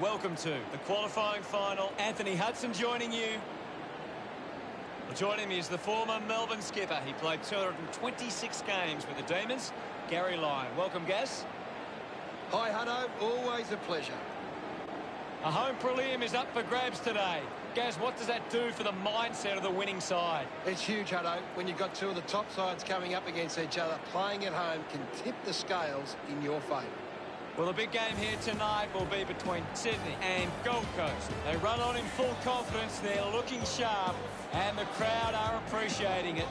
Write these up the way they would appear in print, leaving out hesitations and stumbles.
Welcome to the qualifying final. Anthony Hudson joining you. Joining me is the former Melbourne skipper. He played 226 games with the Demons. Gary Lyon. Welcome, Gaz. Hi, Hutto. Always a pleasure. A home prelim is up for grabs today. Gaz, what does that do for the mindset of the winning side? It's huge, Hutto. When you've got two of the top sides coming up against each other, playing at home can tip the scales in your favour. Well, the big game here tonight will be between Sydney and Gold Coast. They run on in full confidence, they're looking sharp, and the crowd are appreciating it.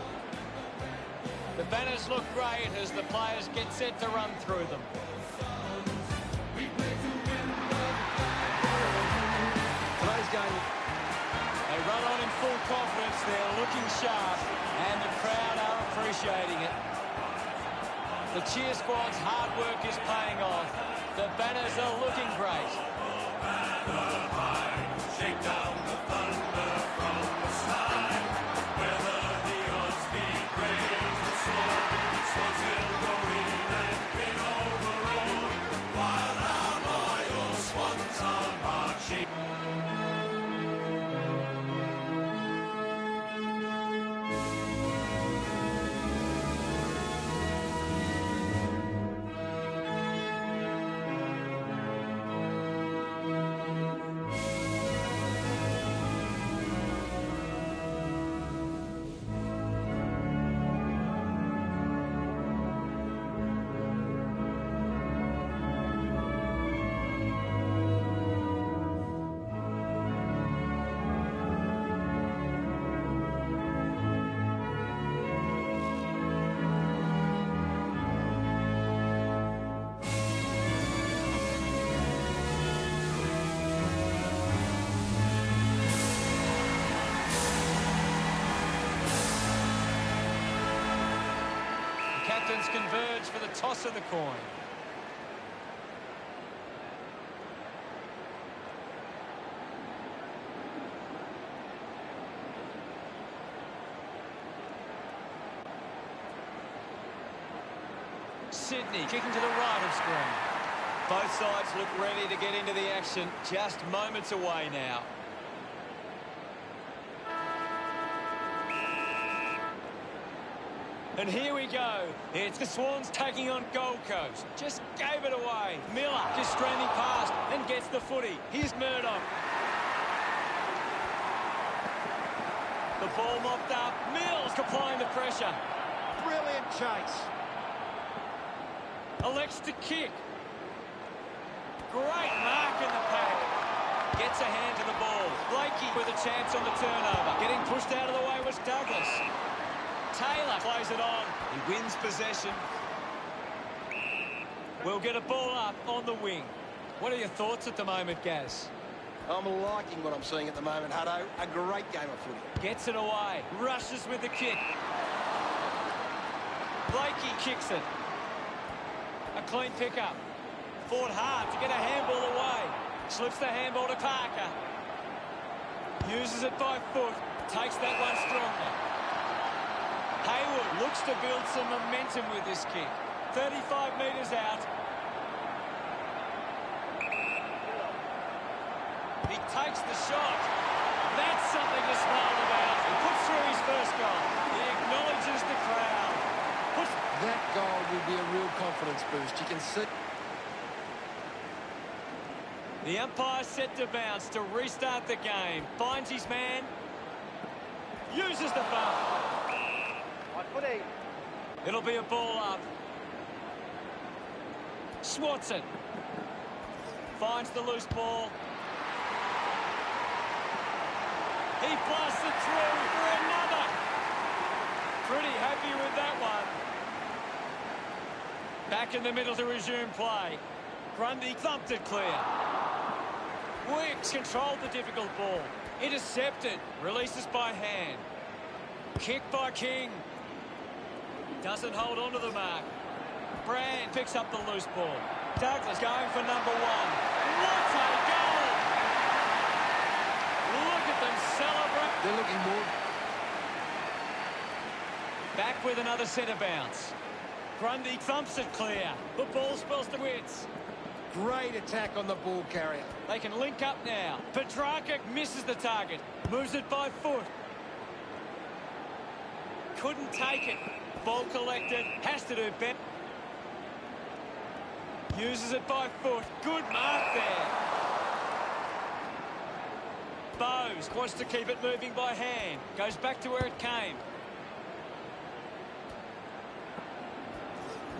The banners look great as the players get set to run through them. Today's game. They run on in full confidence, they're looking sharp, and the crowd are appreciating it. The cheer squad's hard work is paying off. The banners are looking great. Shake down the thunder from the sky. Whether the odds be great or slow, Swans will go in and win overall. While our loyal Swans are marching. Captains converge for the toss of the coin. Sydney kicking to the right of screen. Both sides look ready to get into the action, just moments away now. And here we go. It's the Swans taking on Gold Coast. Just gave it away. Miller just streaming past and gets the footy. Here's Murdoch. The ball mopped up. Mills applying the pressure. Brilliant chase. Elects to kick. Great mark in the pack. Gets a hand to the ball. Blakey with a chance on the turnover. Getting pushed out of the way was Douglas. Taylor plays it on. He wins possession. We'll get a ball up on the wing. What are your thoughts at the moment, Gaz? I'm liking what I'm seeing at the moment, Hutto. A great game of footy. Gets it away. Rushes with the kick. Blakey kicks it. A clean pickup. Fought hard to get a handball away. Slips the handball to Parker. Uses it by foot. Takes that one strongly. Hayward looks to build some momentum with this kick. 35 metres out. He takes the shot. That's something to smile about. He puts through his first goal. He acknowledges the crowd. That goal will be a real confidence boost. You can see. The umpire set to bounce to restart the game. Finds his man. Uses the bump. It'll be a ball up. Swats it. Finds the loose ball. He blasts it through for another. Pretty happy with that one. Back in the middle to resume play. Grundy thumped it clear. Wicks controlled the difficult ball. Intercepted. Releases by hand. Kick by King. Doesn't hold on to the mark. Brand picks up the loose ball. Douglas going for number one. What a goal! Look at them celebrate. They're looking more. Back with another centre bounce. Grundy thumps it clear. The ball spells to Wits. Great attack on the ball carrier. They can link up now. Petrarca misses the target. Moves it by foot. Couldn't take it. Ball collected. Has to do better. Uses it by foot. Good mark there. Bowes wants to keep it moving by hand. Goes back to where it came.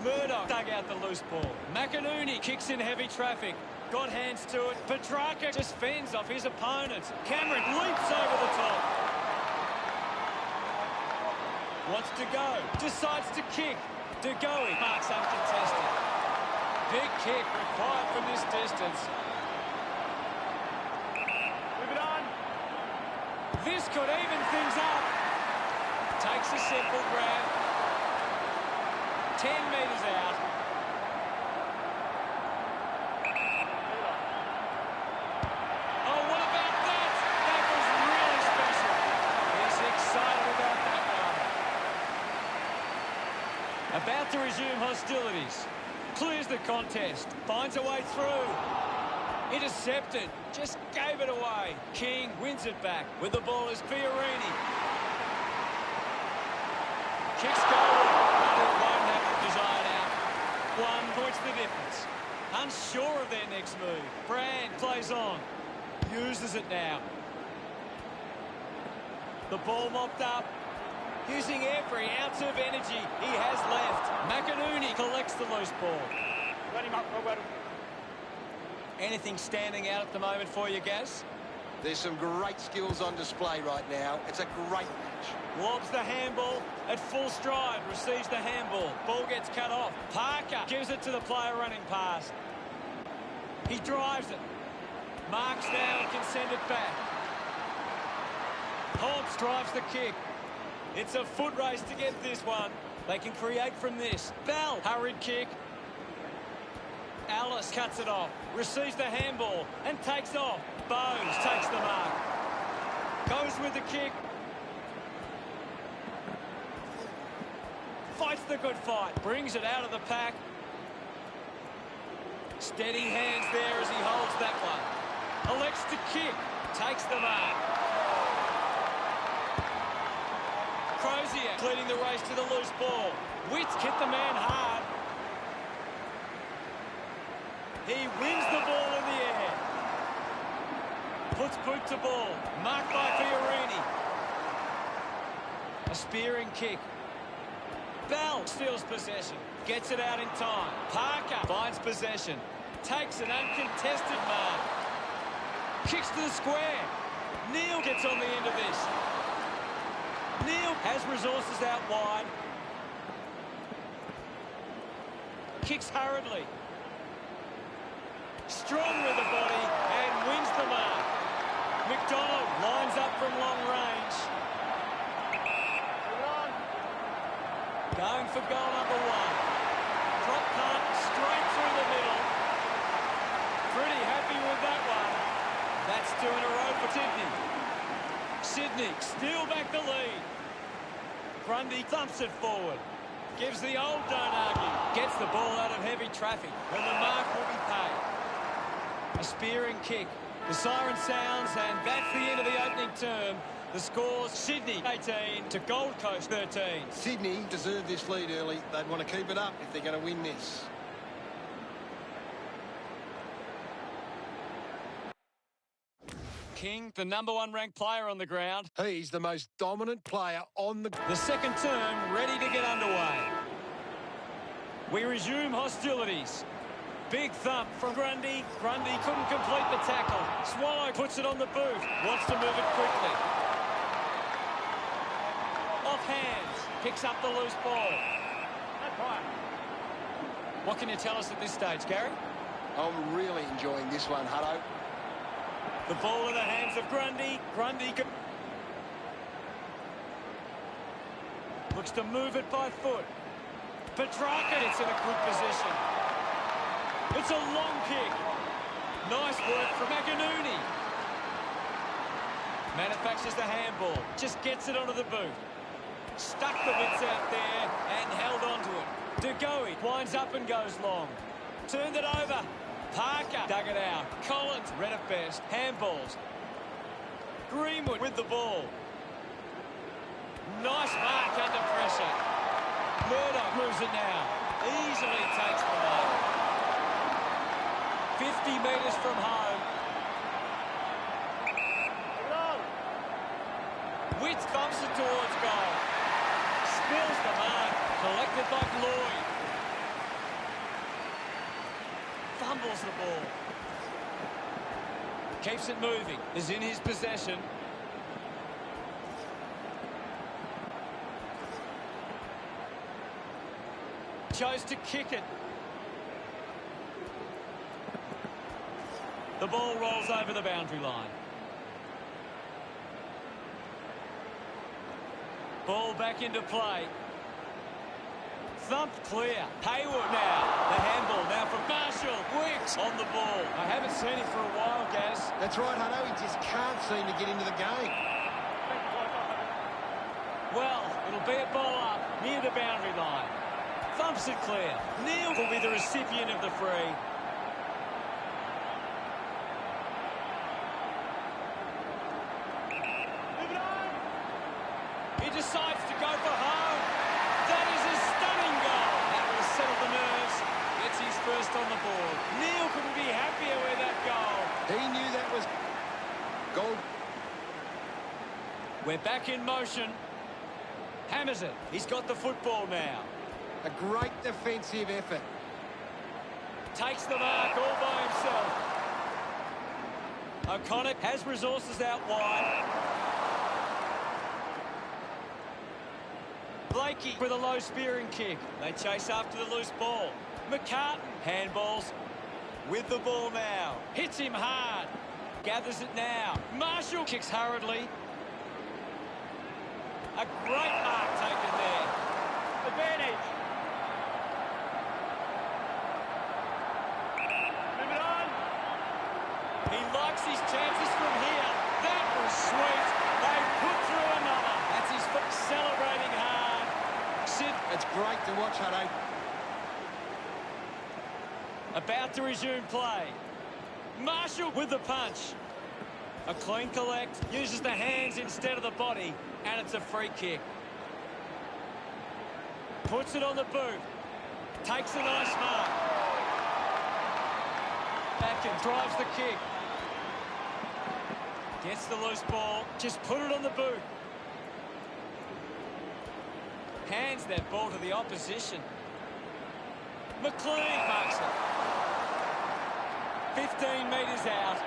Murdoch dug out the loose ball. McInerney kicks in heavy traffic. Got hands to it. Petrarca just fends off his opponents. Cameron leaps over the top. Wants to go. Decides to kick. De Goey marks uncontested. Big kick required from this distance. Move it on. This could even things up. Takes a simple grab. 10 metres out. Oh, what about that? That was really special. He's excited about that one. About to resume hostilities. Clears the contest. Finds a way through. Intercepted. Just gave it away. King wins it back. With the ball is Fiorini. Kicks goal. But it won't have the desired out. 1 point's the difference. Unsure of their next move. Brand plays on. Uses it now. The ball mopped up. Using every ounce of energy he has left. McInerney collects the loose ball. Run him up, Roberto. Anything standing out at the moment for you, Gaz? There's some great skills on display right now. It's a great match. Lobs the handball at full stride. Receives the handball. Ball gets cut off. Parker gives it to the player running past. He drives it. Marks now and can send it back. Hobbs drives the kick. It's a foot race to get this one. They can create from this. Bell, hurried kick. Alice cuts it off. Receives the handball and takes off. Bowes takes the mark. Goes with the kick. Fights the good fight. Brings it out of the pack. Steady hands there as he holds that one. Elects to kick. Takes the mark. Crozier leading the race to the loose ball. Witts hit the man hard. He wins the ball in the air. Puts boot to ball. Marked by Fiorini. A spearing kick. Bell steals possession. Gets it out in time. Parker finds possession. Takes an uncontested mark. Kicks to the square. Neal gets on the end of this. Neal has resources out wide. Kicks hurriedly. Strong with the body and wins the mark. McDonald lines up from long range. Going for goal number 1. Drop punt straight through the middle. Pretty happy with that one. That's 2 in a row for Sydney. Sydney still back the lead. Grundy thumps it forward. Gives the old don't argue. Gets the ball out of heavy traffic. And the mark will be paid. A spearing kick. The siren sounds and that's the end of the opening term. The score's Sydney 18 to Gold Coast 13. Sydney deserve this lead early. They'd want to keep it up if they're going to win this. King, the #1 ranked player on the ground. He's the most dominant player on the... The second term ready to get underway. We resume hostilities. Big thump from Grundy. Grundy couldn't complete the tackle. Swallow puts it on the boot. Wants to move it quickly. Off hands. Picks up the loose ball. What can you tell us at this stage, Gary? I'm really enjoying this one, Hutto. The ball in the hands of Grundy. Grundy looks to move it by foot. Petrarca gets in a good position. It's a long kick. Nice work from McInerney. Manufactures the handball. Just gets it onto the boot. Stuck the bits out there and held onto it. De Goey winds up and goes long. Turned it over. Parker dug it out. Collins read it best. Handballs. Greenwood with the ball. Nice mark under pressure. Murdoch moves it now. Easily takes the mark. 50 metres from home. Witt bumps it towards goal. Spills the mark. Collected by Lloyd. Fumbles the ball. Keeps it moving. Is in his possession. Chose to kick it. The ball rolls over the boundary line. Ball back into play. Thumped clear. Hayward now. The handball now from Marshall. Wicks on the ball. I haven't seen it for a while, Gaz. That's right, Hutto. He just can't seem to get into the game. Well, it'll be a ball up near the boundary line. Thumps it clear. Neil will be the recipient of the free. He decides to go for home. That is a stunning goal. That will settle the nerves. Gets his first on the board. Neil couldn't be happier with that goal. He knew that was goal. We're back in motion. Hammers it. He's got the football now. A great defensive effort. Takes the mark all by himself. O'Connor has resources out wide. Blakey with a low spearing kick. They chase after the loose ball. McCartan handballs with the ball now. Hits him hard. Gathers it now. Marshall kicks hurriedly. A great mark taken there. Advantage. Move it on. He likes his chances from here. That was sweet. They put through another. That's his foot celebrating hard. It's great to watch, Hutto. About to resume play. Marshall with the punch. A clean collect. Uses the hands instead of the body. And it's a free kick. Puts it on the boot. Takes a nice mark. Back and drives the kick. Gets the loose ball. Just put it on the boot. Hands that ball to the opposition. McLean marks it. 15 metres out.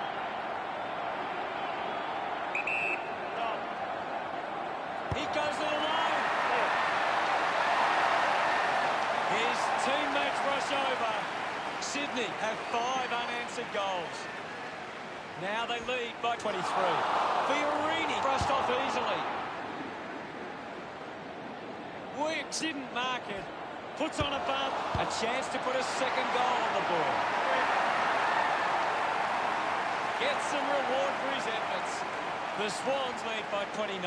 He goes it alone. His teammates rush over. Sydney have 5 unanswered goals. Now they lead by 23. Fiorini brushed off easily. Wicks didn't mark it. Puts on a bump. A chance to put a second goal on the board. Gets some reward for his efforts. The Swans lead by 29.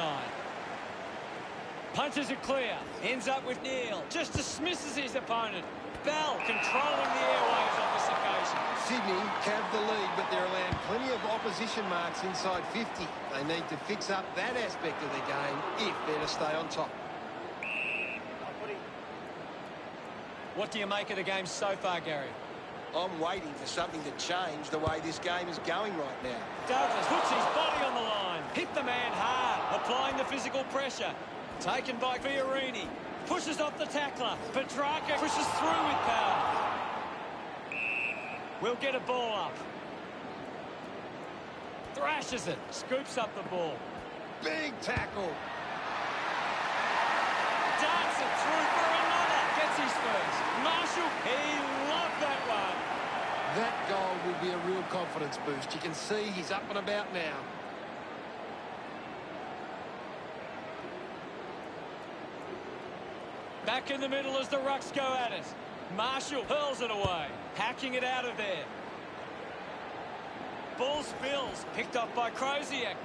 Punches it clear. Ends up with Neil. Just dismisses his opponent. Bell controlling the airwaves on this occasion. Sydney have the lead, but they're allowing plenty of opposition marks inside 50. They need to fix up that aspect of their game if they're to stay on top. What do you make of the game so far, Gary? I'm waiting for something to change the way this game is going right now. Douglas puts his body on the line. Hit the man hard. Applying the physical pressure. Taken by Fiorini. Pushes off the tackler. Petrarca pushes through with power. We'll get a ball up. Thrashes it. Scoops up the ball. Big tackle. Darts it through for another. Gets his first. Marshall, he loved that one. That goal will be a real confidence boost. You can see he's up and about now. Back in the middle as the Rucks go at it. Marshall hurls it away. Hacking it out of there. Ball spills. Picked up by Krosiak.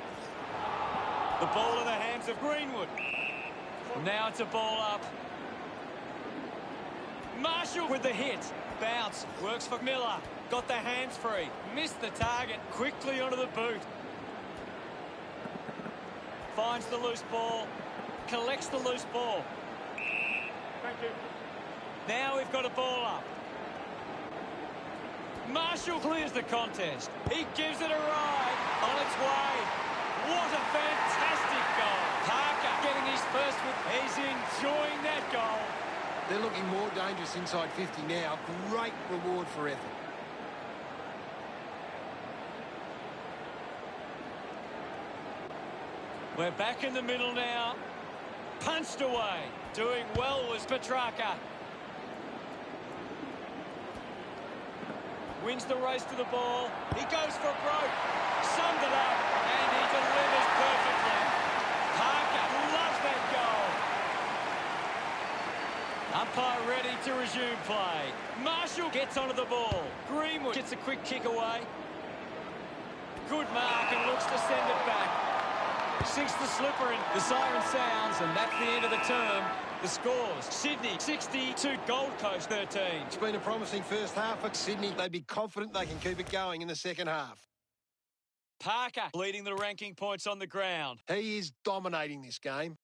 The ball in the hands of Greenwood. Now it's a ball up. Marshall with the hit. Bounce. Works for Miller. Got the hands free. Missed the target. Quickly onto the boot. Finds the loose ball. Collects the loose ball. Thank you. Now we've got a ball up. Marshall clears the contest. He gives it a ride. On its way. What a fantastic goal. Parker getting his first with... He's enjoying that goal. They're looking more dangerous inside 50 now. Great reward for effort. We're back in the middle now. Punched away. Doing well was Petrarca. Wins the race to the ball. He goes for broke. Summed it up. And he delivers perfectly. Parker loves that goal. Umpire ready to resume play. Marshall gets onto the ball. Greenwood gets a quick kick away. Good mark and looks to send it back. Sinks the slipper in. The siren sounds, and that's the end of the term. The scores: Sydney 60 to Gold Coast 13. It's been a promising first half for Sydney. They'd be confident they can keep it going in the second half. Parker leading the ranking points on the ground. He is dominating this game.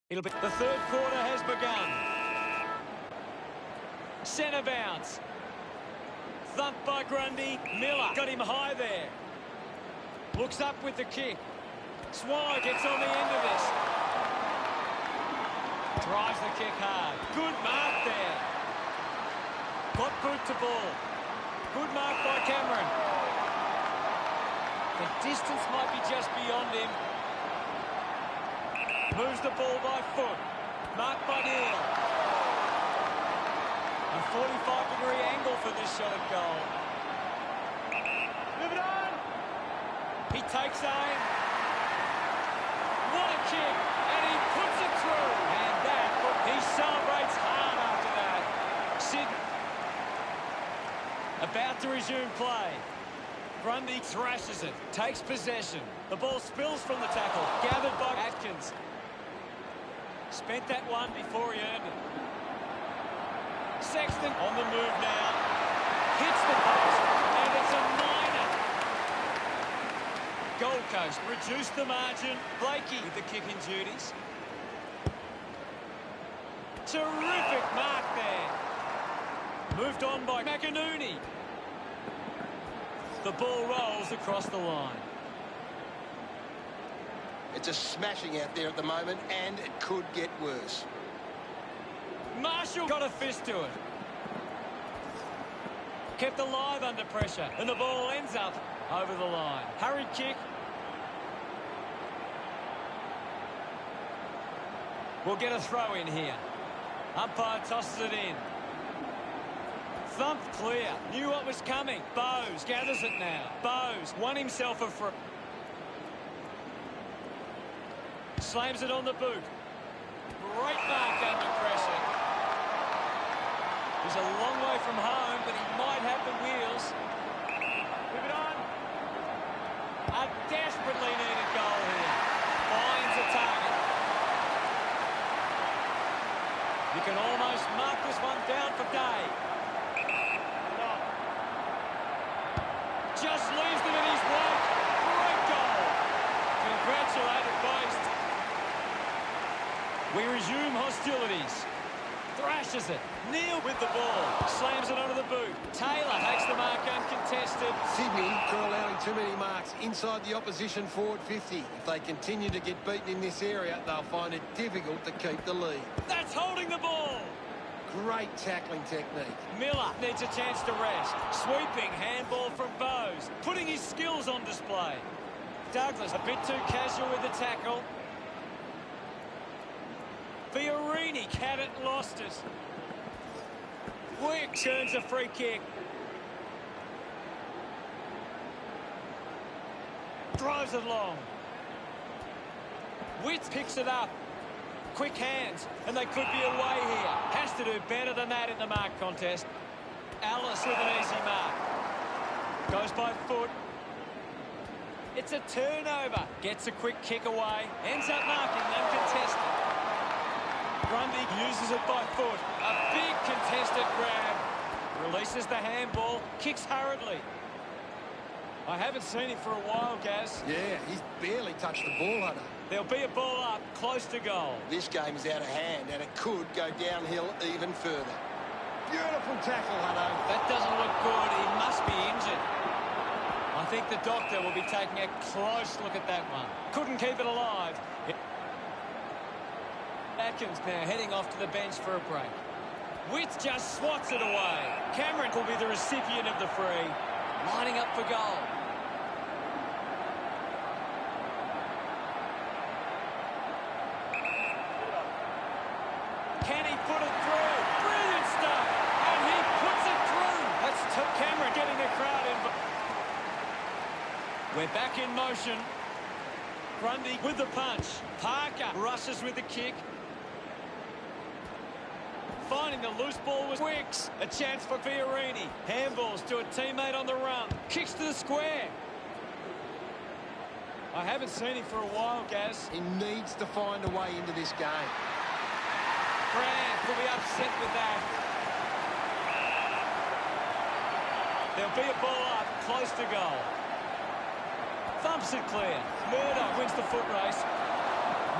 The third quarter has begun. Centre bounce. Thumped by Grundy. Miller got him high there. Looks up with the kick. Swans gets on the end of this. Drives the kick hard. Good mark there. Got boot to ball. Good mark by Cameron. The distance might be just beyond him. Moves the ball by foot. Marked by Neal. A 45-degree angle for this shot at goal. Move it on. He takes aim. What a kick. And he puts it through. And that, he celebrates hard after that. Sydney about to resume play. Grundy thrashes it. Takes possession. The ball spills from the tackle. Gathered by Atkins. Spent that one before he earned it. Sexton on the move now. Hits the post. And it's a minor. Gold Coast reduced the margin. Blakey with the kicking duties. Terrific mark there. Moved on by McInerney. The ball rolls across the line. It's a smashing out there at the moment, and it could get worse. Marshall got a fist to it. Kept alive under pressure, and the ball ends up over the line. Hurried kick. We'll get a throw in here. Umpire tosses it in. Thumped clear. Knew what was coming. Bowes gathers it now. Bowes won himself a free. Slams it on the boot. Great mark under pressure. He's a long way from home, but he might have the wheels. Move it on. A desperately needed goal here. Finds a target. You can almost mark this one down for Day. Just leaves them in his wake. Great goal. Congratulated boys. We resume hostilities. Thrashes it. Neal with the ball. Slams it onto the boot. Taylor takes the mark uncontested. Sydney are allowing too many marks inside the opposition forward 50. If they continue to get beaten in this area, they'll find it difficult to keep the lead. That's holding the ball. Great tackling technique. Miller needs a chance to rest. Sweeping handball from Bowes. Putting his skills on display. Douglas a bit too casual with the tackle. Fiorini had it, lost it. Wick turns a free kick. Drives it long. Witt picks it up. Quick hands, and they could be away here. Has to do better than that in the mark contest. Alice with an easy mark. Goes by foot. It's a turnover. Gets a quick kick away. Ends up marking uncontested. Grundy uses it by foot. A big contested grab. Releases the handball. Kicks hurriedly. I haven't seen him for a while, Gaz. Yeah, he's barely touched the ball, Hunter. There'll be a ball up, close to goal. This game is out of hand, and it could go downhill even further. Beautiful tackle, Hunter. That doesn't look good. He must be injured. I think the doctor will be taking a close look at that one. Couldn't keep it alive. Atkins now heading off to the bench for a break. Witt just swats it away. Cameron will be the recipient of the free. Lining up for goal. Can he put it through? Brilliant stuff. And he puts it through. That's Cameron getting the crowd in. We're back in motion. Grundy with the punch. Parker rushes with the kick. Finding the loose ball was Wicks. A chance for Fiorini. Handballs to a teammate on the run. Kicks to the square. I haven't seen him for a while, Gaz. He needs to find a way into this game. Brand will be upset with that. There'll be a ball up, close to goal. Thumps it clear. Murdoch wins the foot race.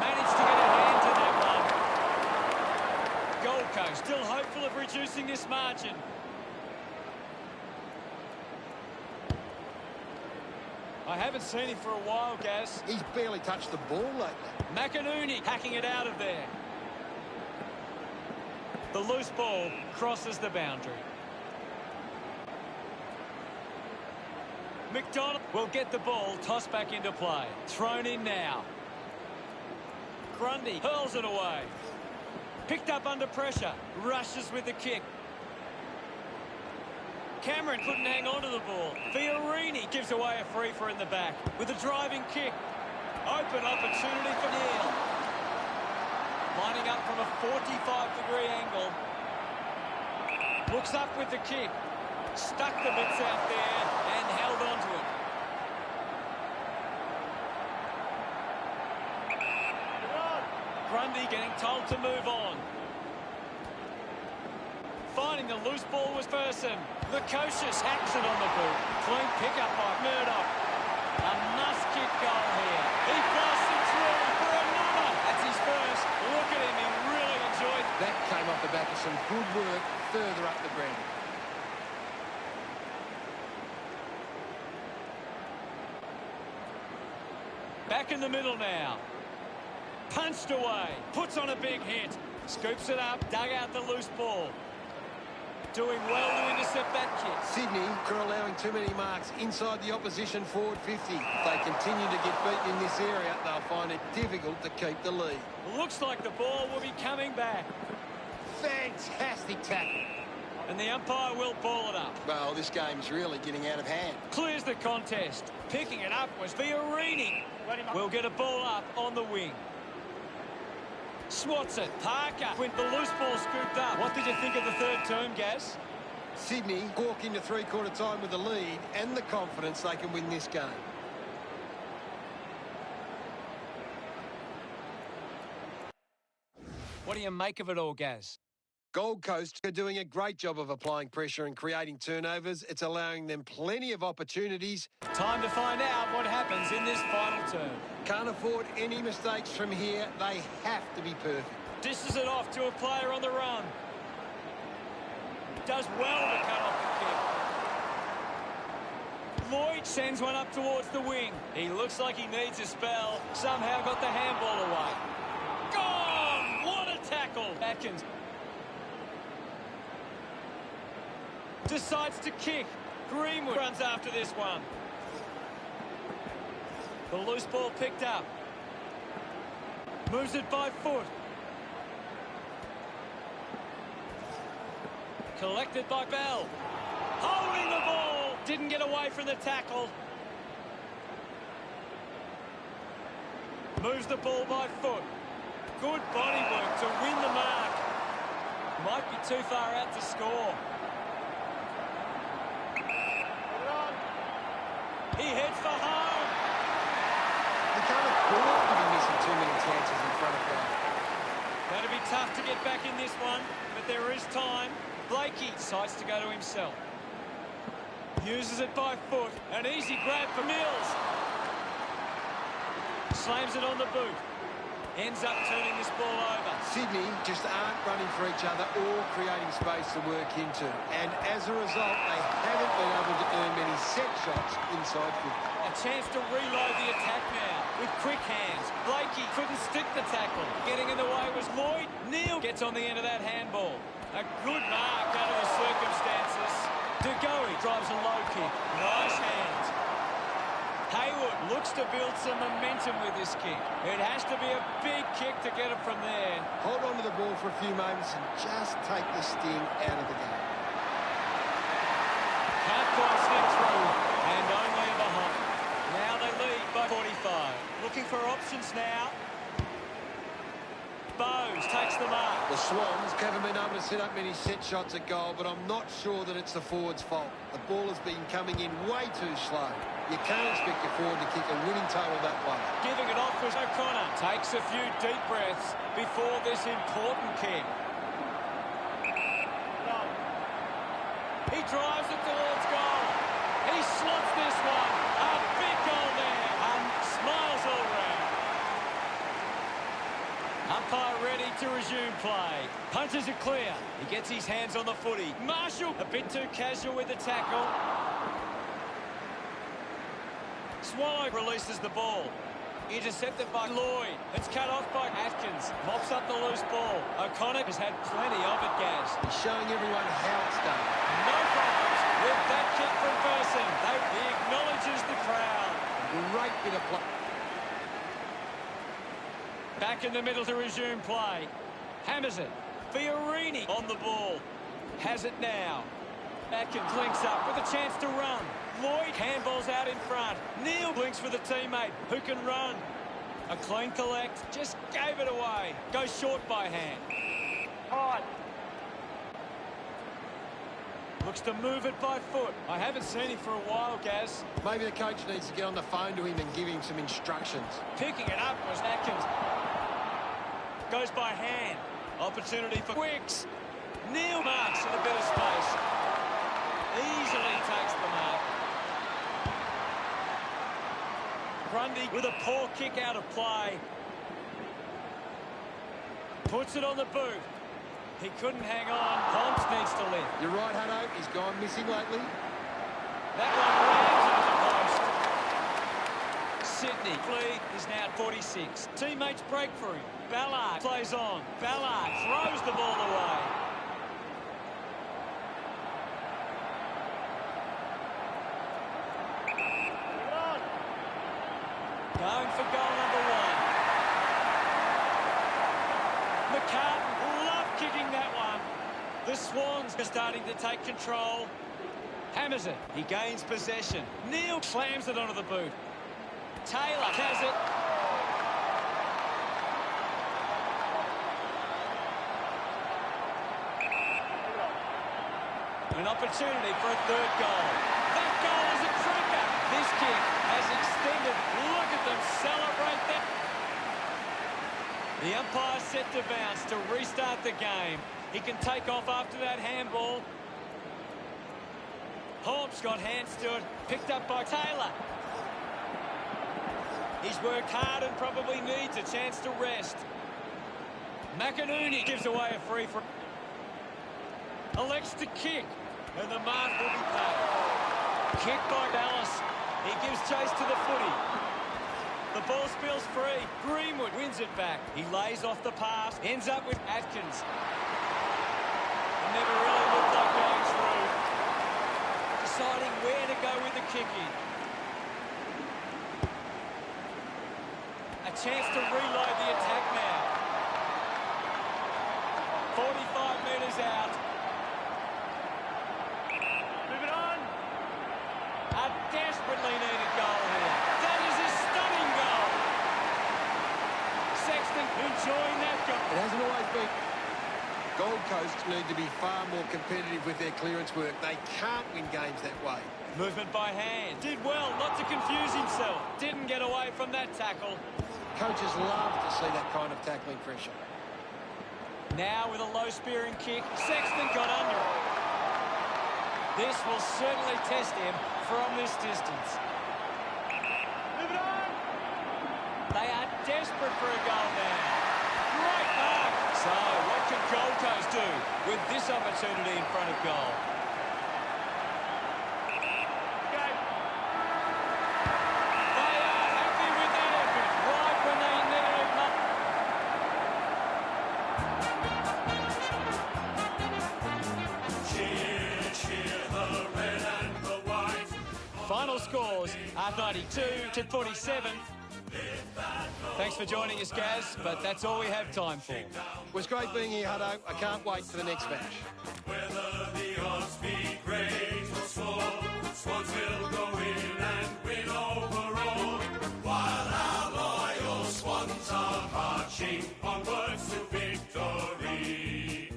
Managed to get a hand to that one. Gold Coast still hopeful of reducing this margin. I haven't seen him for a while, Gaz. He's barely touched the ball lately. McInerney hacking it out of there. The loose ball crosses the boundary. McDonald will get the ball tossed back into play. Thrown in now. Grundy hurls it away. Picked up under pressure. Rushes with the kick. Cameron couldn't hang on to the ball. Fiorini gives away a free for in the back with a driving kick. Open opportunity for Neal. Lining up from a 45-degree angle. Looks up with the kick. Stuck the bits out there and held on to it. Grundy getting told to move on. Finding the loose ball was Person. Lukosius hacks it on the boot. Clean pickup by Murdoch. A must-kick goal here. He blasts it through for another. That's his first. Look at him. He really enjoyed. That came off the back of some good work further up the ground. Back in the middle now. Punched away. Puts on a big hit. Scoops it up. Dug out the loose ball. Doing well to intercept that kick. Sydney are allowing too many marks inside the opposition forward 50. If they continue to get beaten in this area, they'll find it difficult to keep the lead. Looks like the ball will be coming back. Fantastic tackle. And the umpire will ball it up. Well, this game's really getting out of hand. Clears the contest. Picking it up was Fiorini. We'll get a ball up on the wing. Swats it. Parker with the loose ball scooped up. What did you think of the third term, Gaz? Sydney walk into three-quarter time with the lead and the confidence they can win this game. What do you make of it all, Gaz? Gold Coast are doing a great job of applying pressure and creating turnovers. It's allowing them plenty of opportunities. Time to find out what happens in this final term. Can't afford any mistakes from here. They have to be perfect. Dishes it off to a player on the run. Does well to cut off the kick. Lloyd sends one up towards the wing. He looks like he needs a spell. Somehow got the handball away. Gone! What a tackle! Atkins decides to kick. Greenwood runs after this one. The loose ball picked up. Moves it by foot. Collected by Bell. Holding the ball. Didn't get away from the tackle. Moves the ball by foot. Good body work to win the mark. Might be too far out to score. He heads for home. You can't afford to be missing too many chances in front of goal. Going to be Tough to get back in this one, but there is time. Blakey decides to go to himself. Uses it by foot. An easy grab for Mills. Slams it on the boot. Ends up turning this ball over. Sydney just aren't running for each other or creating space to work into. And as a result, they haven't been able to earn many set shots inside 50. A chance to reload the attack now with quick hands. Blakey couldn't stick the tackle. Getting in the way was Lloyd. Neil gets on the end of that handball. A good mark under the circumstances. DeGoey drives a low kick. Nice hands. Hayward looks to build some momentum with this kick. It has to be a big kick to get it from there. Hold on to the ball for a few moments and just take the sting out of the game. Can't quite slip through, and only a hump. Now they lead by 45. Looking for options now. Bowes takes the mark. The Swans haven't been able to set up many set shots at goal, but I'm not sure that it's the forward's fault. The ball has been coming in way too slow. You can't expect your forward to kick a winning total that way. Giving it off was O'Connor. Takes a few deep breaths before this important kick. He drives it towards goal. He slots this one. A big goal there. And smiles all round. Umpire ready to resume play. Punches it clear. He gets his hands on the footy. Marshall a bit too casual with the tackle. Swallow releases the ball. Intercepted by Lloyd. It's cut off by Atkins. Mops up the loose ball. O'Connor has had plenty of it, Gaz. He's showing everyone how it's done. No problems with that kick from Burson. He acknowledges the crowd. Great bit of play. Back in the middle to resume play. Hammers it. Fiorini on the ball. Has it now. Atkins links up with a chance to run. Lloyd handballs out in front. Neil blinks with a teammate who can run. A clean collect. Just gave it away. Goes short by hand. Hard. Looks to move it by foot. I haven't seen him for a while, Gaz. Maybe the coach needs to get on the phone to him and give him some instructions. Picking it up was Atkins. Goes by hand. Opportunity for Wicks. Neil marks in a bit of space. Easily takes the mark. Grundy with a poor kick out of play. Puts it on the boot. He couldn't hang on. Holmes needs to lift. You're right, Hutto. He's gone missing lately. That one rams into the post. Sydney lead is now at 46. Teammates break through. Ballard plays on. Ballard throws the ball away. Going for goal number one. McCartan love kicking that one. The Swans are starting to take control. Hammers it. He gains possession. Neil slams it onto the boot. Taylor has it. An opportunity for a third goal. That goal is a cracker. This kick has extended. Look at them celebrate that. The umpire set to bounce to restart the game. He can take off after that handball. Holmes got hands to it. Picked up by Taylor. He's worked hard and probably needs a chance to rest. McInerney gives away a free for. Elects to kick. And the mark will be paid. Kick by Dallas. He gives chase to the footy. The ball spills free. Greenwood wins it back. He lays off the pass. Ends up with Atkins. It never really looked like going through. Deciding where to go with the kicking. A chance to reload the attack now. 45 metres out. A desperately needed goal here. That is a stunning goal. Sexton enjoying that goal. It hasn't always been. Gold Coast need to be far more competitive with their clearance work. They can't win games that way. Movement by hand. Did well not to confuse himself. Didn't get away from that tackle. Coaches love to see that kind of tackling pressure. Now with a low spearing kick, Sexton got under it. This will certainly test him from this distance. Move it on. They are desperate for a goal now. Great mark. So what can Gold Coast do with this opportunity in front of goal? They are happy with that effort, right when they needed it most. Final scores are 92-47. Thanks for joining us, Gaz, but that's all we have time for. It was great being here, Hutto. I can't wait for the next match. Whether the odds be great or small, Swans will go in and win overall. While our loyal Swans are marching onwards to victory.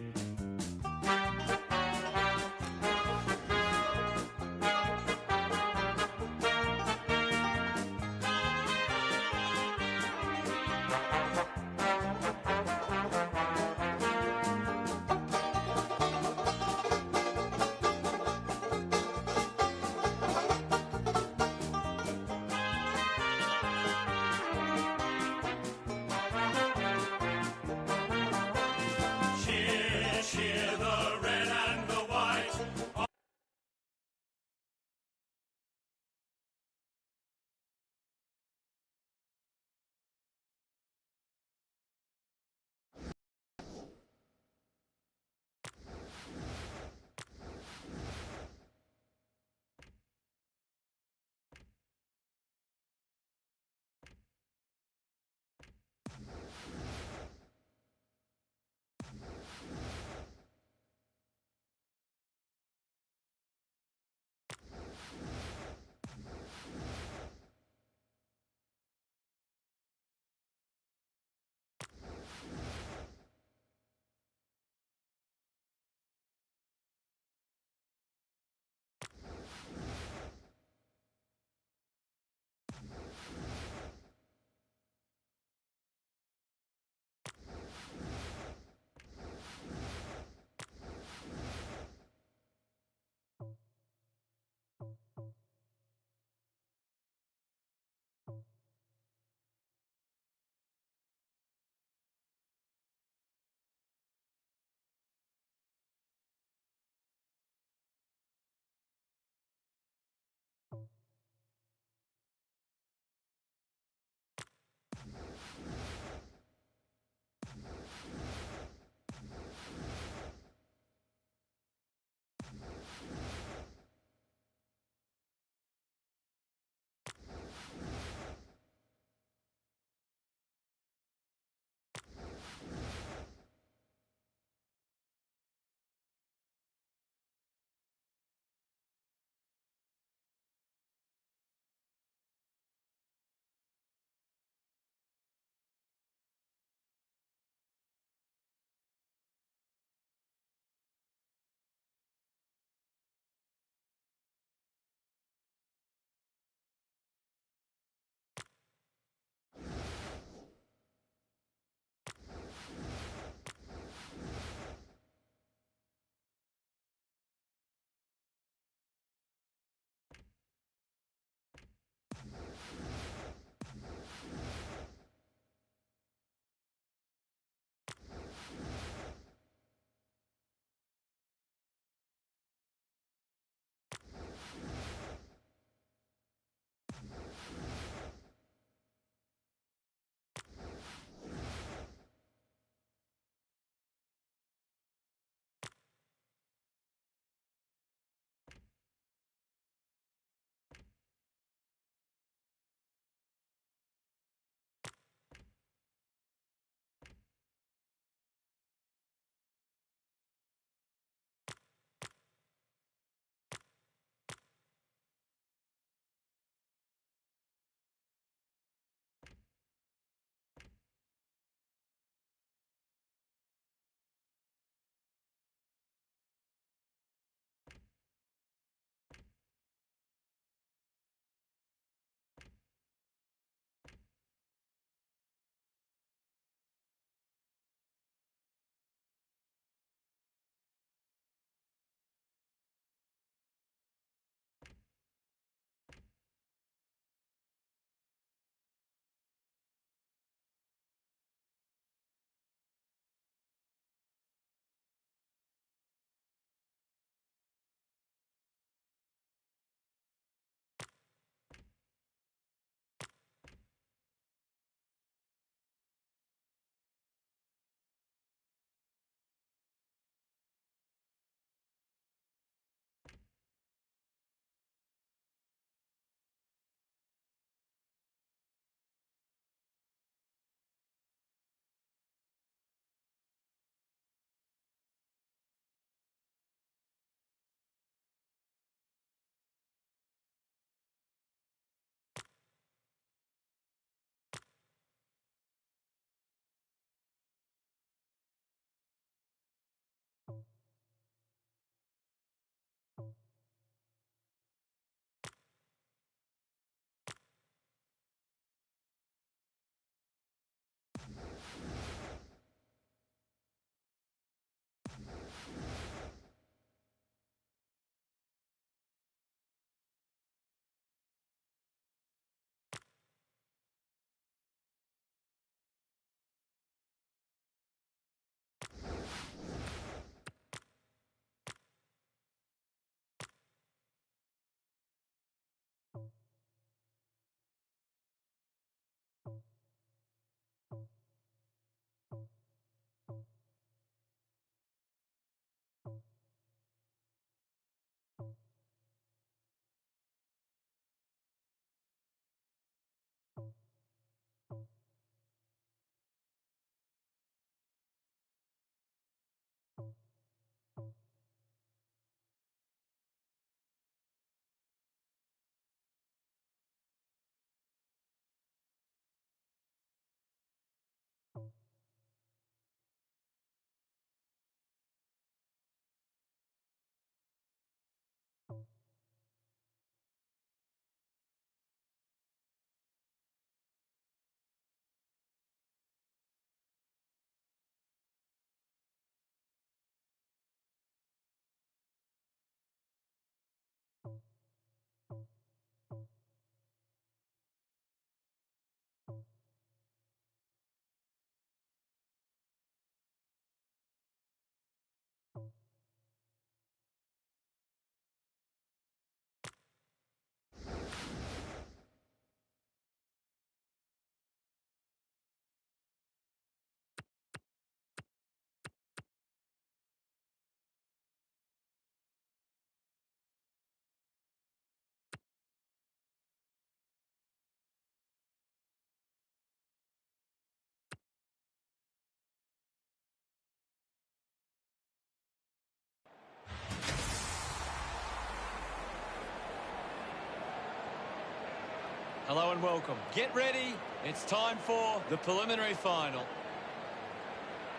Hello and welcome. Get ready. It's time for the preliminary final.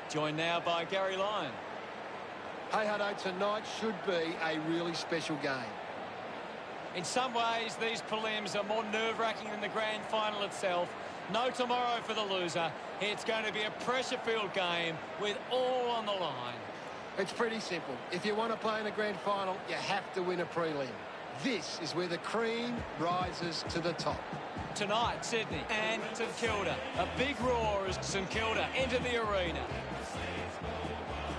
Joined now by Gary Lyon. Hey, Hutto, tonight should be a really special game. In some ways, these prelims are more nerve-wracking than the grand final itself. No tomorrow for the loser. It's going to be a pressure-filled game with all on the line. It's pretty simple. If you want to play in a grand final, you have to win a prelim. This is where the cream rises to the top. Tonight, Sydney and St Kilda. A big roar as St Kilda enter the arena.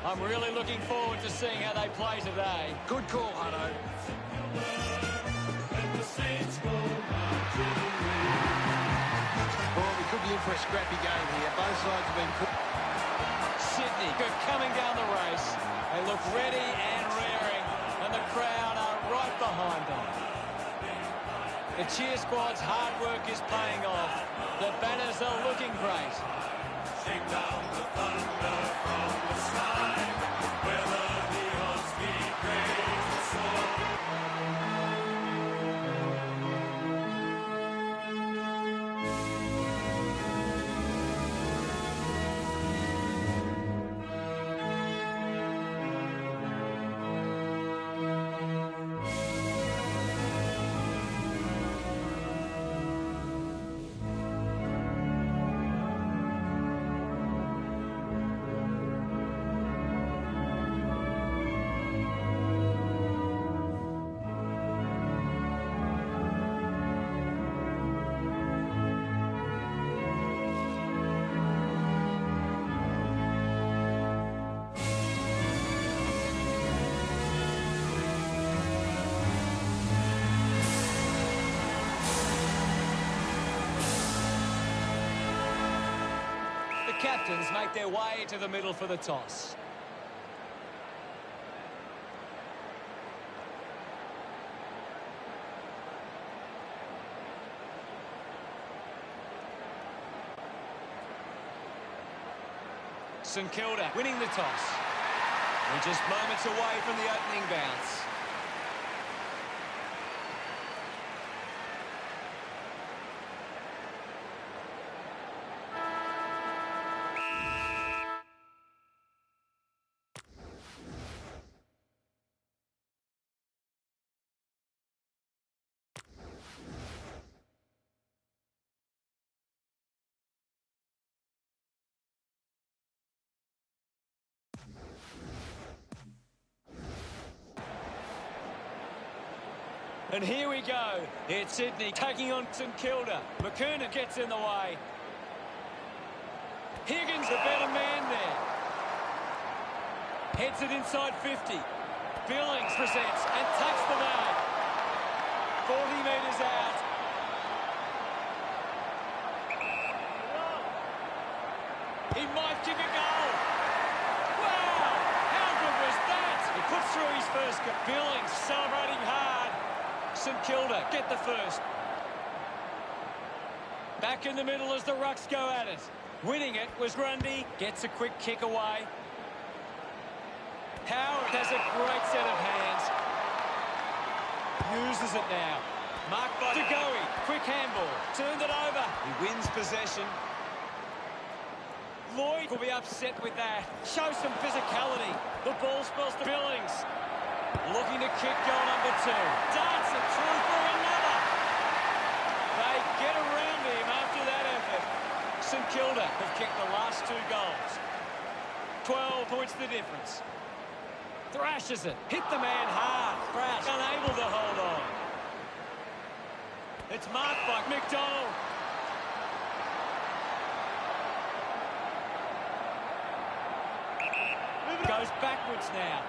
I'm really looking forward to seeing how they play today. Good call, Hutto. Well, we could be in for a scrappy game here. Both sides have been put. Sydney coming down the race. They look ready and raring, and the crowd are right behind them. The cheer squad's hard work is paying off. The banners are looking great. Shake down the thunder from the sky, whether the odds be great or small. Captains make their way to the middle for the toss. St Kilda winning the toss. We're just moments away from the opening bounce. And here we go. It's Sydney taking on St Kilda. McKernan gets in the way. Higgins, the better man there. Heads it inside 50. Billings presents and taps the bag. 40 metres out. He might kick a goal. Wow! How good was that? He puts through his first goal. Billings celebrating hard. St Kilda get the first. Back in the middle as the Rucks go at it. Winning it was Grundy. Gets a quick kick away. Howard has a great set of hands. Uses it now. Marked by Degoe. Quick handball. Turned it over. He wins possession. Lloyd will be upset with that. Show some physicality. The ball spills to Billings. Looking to kick goal number 2. Darts it through for another. They get around him after that effort. St Kilda have kicked the last 2 goals. 12 points the difference. Thrashes it. Hit the man hard. Thrash unable to hold on. It's marked by McDonald. Goes backwards now.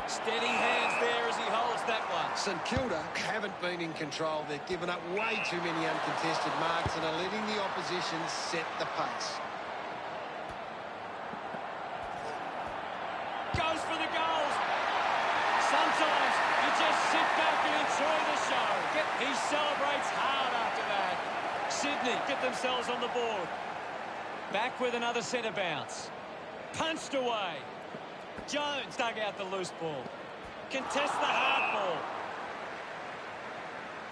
Steady hands there as he holds that one. St Kilda haven't been in control. They've given up way too many uncontested marks and are letting the opposition set the pace. Goes for the goals. Sometimes you just sit back and enjoy the show. He celebrates hard after that. Sydney get themselves on the board. Back with another centre bounce. Punched away. Jones dug out the loose ball. Contests the hard ball.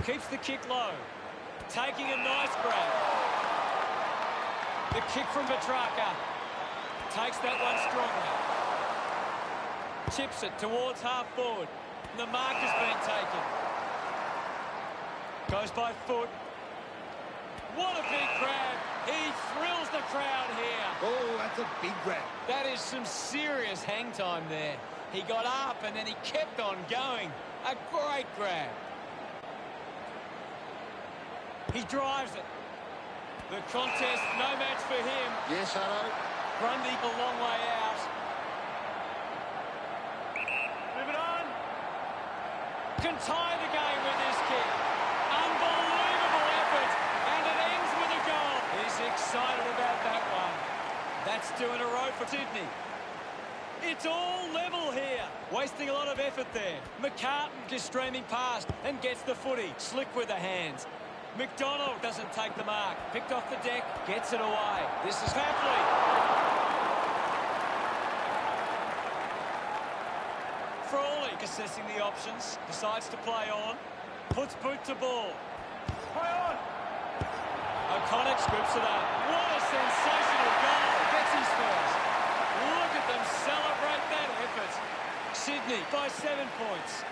Keeps the kick low. taking a nice grab. The kick from Petrarca. Takes that one strongly. Chips it towards half forward. And the mark has been taken. Goes by foot. What a big grab. He thrills the crowd here. Oh, that's a big grab. That is some serious hang time there. He got up and then he kept on going. A great grab. He drives it. The contest, no match for him. Yes, Hutto. Grundy a long way out. Move it on. Can tie the game with this kick. Unbelievable effort. And it ends with a goal. He's excited about that one. That's two in a row for Sydney. It's all level here. Wasting a lot of effort there. McCartan is streaming past and gets the footy. Slick with the hands. McDonald doesn't take the mark. Picked off the deck. Gets it away. This is Papley. Frawley assessing the options. Decides to play on. Puts boot to ball. Play on. O'Connor scoops it up. What a sensational goal. Gets his first. Look at them celebrate that effort. Sydney by 7 points.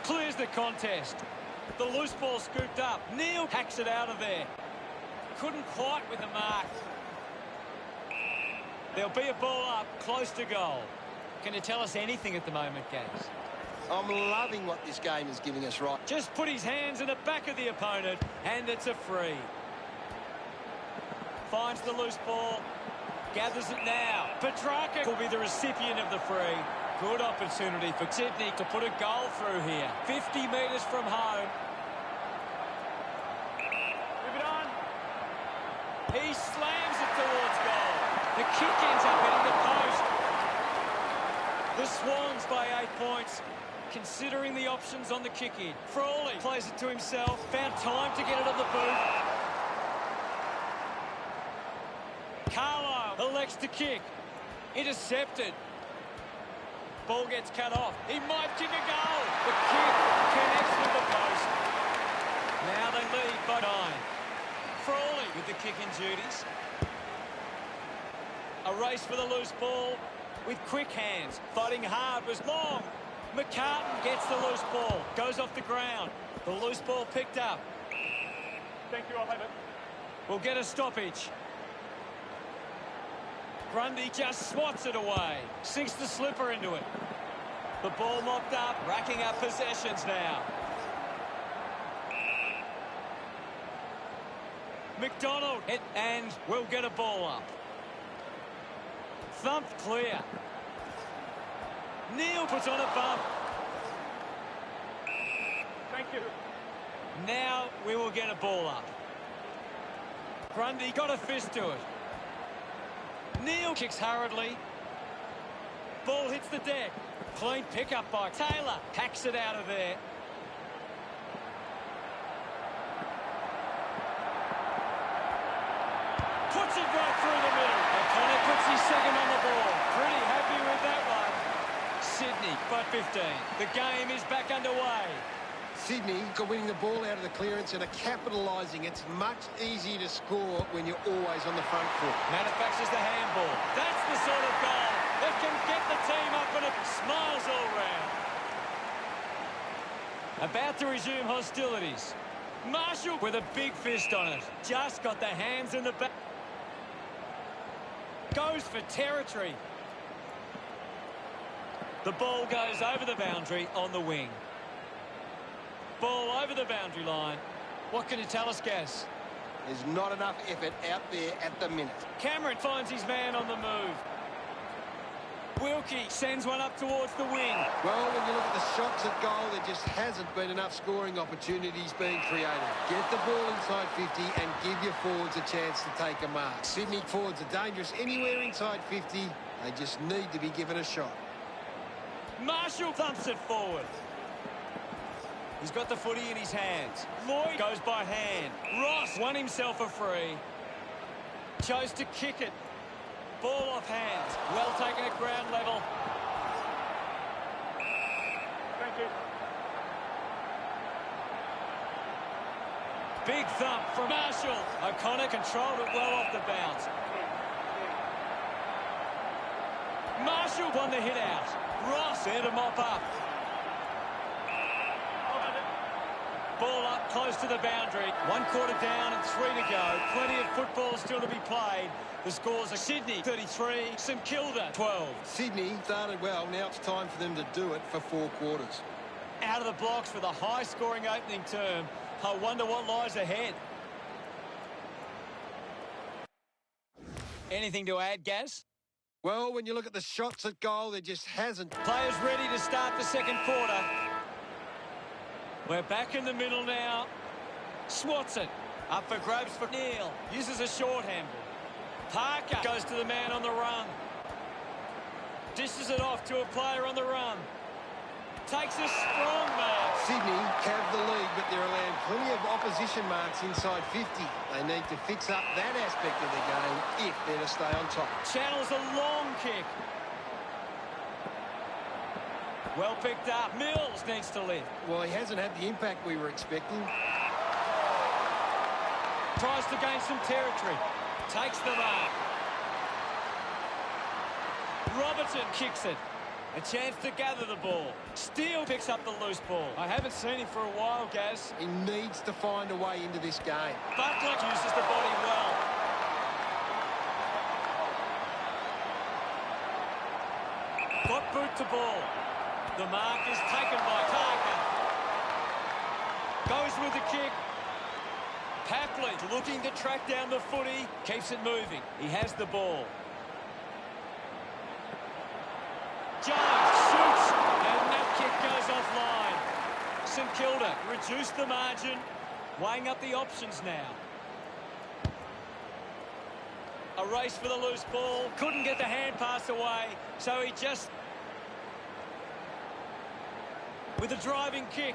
Clears the contest. The loose ball scooped up. Neal hacks it out of there. Couldn't quite with the mark. There'll be a ball up close to goal. Can you tell us anything at the moment, Gaz? I'm loving what this game is giving us, right? Just put his hands in the back of the opponent, and it's a free. Finds the loose ball. Gathers it now. Petrarca will be the recipient of the free. Good opportunity for Sydney to put a goal through here. 50 metres from home. Move it on. He slams it towards goal. The kick ends up hitting the post. The Swans by 8 points. Considering the options on the kick-in. Frawley plays it to himself. Found time to get it on the boot. Carlisle elects to kick. Intercepted. Ball gets cut off. He might kick a goal. The kick connects with the post. Now they lead by 9. Frawley with the kicking duties. A race for the loose ball with quick hands. Fighting hard was long. McCartan gets the loose ball. Goes off the ground. The loose ball picked up. Thank you, I'll have it. We'll get a stoppage. Grundy just swats it away. Sinks the slipper into it. The ball mopped up, racking up possessions now. McDonald hit and will get a ball up. Thumped clear. Neal puts on a bump. Thank you. Now we will get a ball up. Grundy got a fist to it. Neal kicks hurriedly. Ball hits the deck. Clean pickup by Taylor. Hacks it out of there. Puts it right through the middle. O'Connor puts his second on the ball. Pretty happy with that one. Sydney by 15. The game is back underway. Sydney are winning the ball out of the clearance and are capitalising. It's much easier to score when you're always on the front foot. Manufactures the handball. That's the sort of goal that can get the team up and it smiles all round. About to resume hostilities. Marshall with a big fist on it. Just got the hands in the back. Goes for territory. The ball goes over the boundary on the wing. Ball over the boundary line. What can you tell us, Gaz? There's not enough effort out there at the minute. Cameron finds his man on the move. Wilkie sends one up towards the wing. Well, when you look at the shots at goal, there just hasn't been enough scoring opportunities being created. Get the ball inside 50 and give your forwards a chance to take a mark. Sydney forwards are dangerous anywhere inside 50. They just need to be given a shot. Marshall thumps it forward. He's got the footy in his hands. Lloyd goes by hand. Ross won himself a free. Chose to kick it. Ball off hands. Well taken at ground level. Thank you. Big thump from Marshall. O'Connor controlled it well off the bounce. Marshall won the hit out. Ross there to mop up. Ball up close to the boundary. 1 quarter down and 3 to go. Plenty of football still to be played. The scores are Sydney 33, St Kilda 12. Sydney started well. Now it's time for them to do it for 4 quarters. Out of the blocks with a high-scoring opening term. I wonder what lies ahead. Anything to add, Gaz? Well, when you look at the shots at goal, there just hasn't. Players ready to start the second quarter. We're back in the middle now. Swatson up for grabs for Neal. Uses a short handle. Parker goes to the man on the run. Dishes it off to a player on the run. Takes a strong mark. Sydney have the lead, but they're allowing plenty of opposition marks inside 50. They need to fix up that aspect of the game if they're to stay on top. Channels a long kick. Well picked up. Mills needs to lift. Well, he hasn't had the impact we were expecting. Tries to gain some territory. Takes the mark. Robertson kicks it. A chance to gather the ball. Steele picks up the loose ball. I haven't seen him for a while, Gaz. He needs to find a way into this game. Butler uses the body well. Got boot to ball. The mark is taken by Parker. Goes with the kick. Papley looking to track down the footy. Keeps it moving. He has the ball. Jones shoots, and that kick goes offline. St Kilda reduce the margin, weighing up the options now. A race for the loose ball. Couldn't get the hand pass away, so he just... with a driving kick.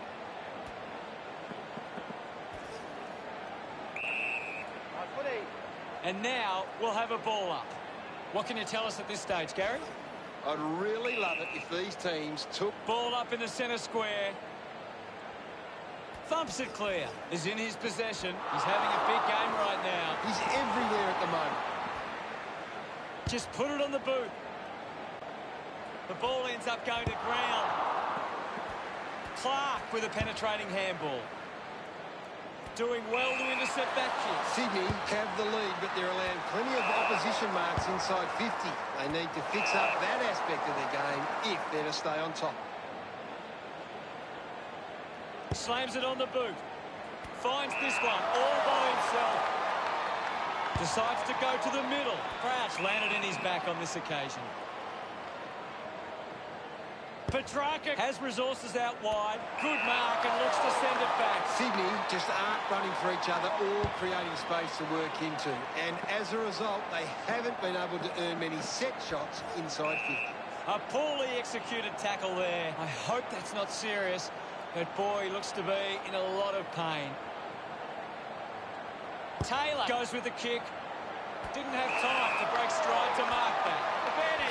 And now we'll have a ball up. What can you tell us at this stage, Gary? I'd really love it if these teams took... Ball up in the centre square. Thumps it clear. Is in his possession. He's having a big game right now. He's everywhere at the moment. Just put it on the boot. The ball ends up going to ground. Clark with a penetrating handball. Doing well to intercept that kick. Sydney have the lead, but they're allowing plenty of opposition marks inside 50. They need to fix up that aspect of their game if they're to stay on top. Slams it on the boot. Finds this one all by himself. Decides to go to the middle. Crouch landed in his back on this occasion. Petrarca has resources out wide. Good mark and looks to send it back. Sydney just aren't running for each other or creating space to work into. And as a result, they haven't been able to earn many set shots inside 50. A poorly executed tackle there. I hope that's not serious, but boy, he looks to be in a lot of pain. Taylor goes with the kick. Didn't have time to break stride to mark that.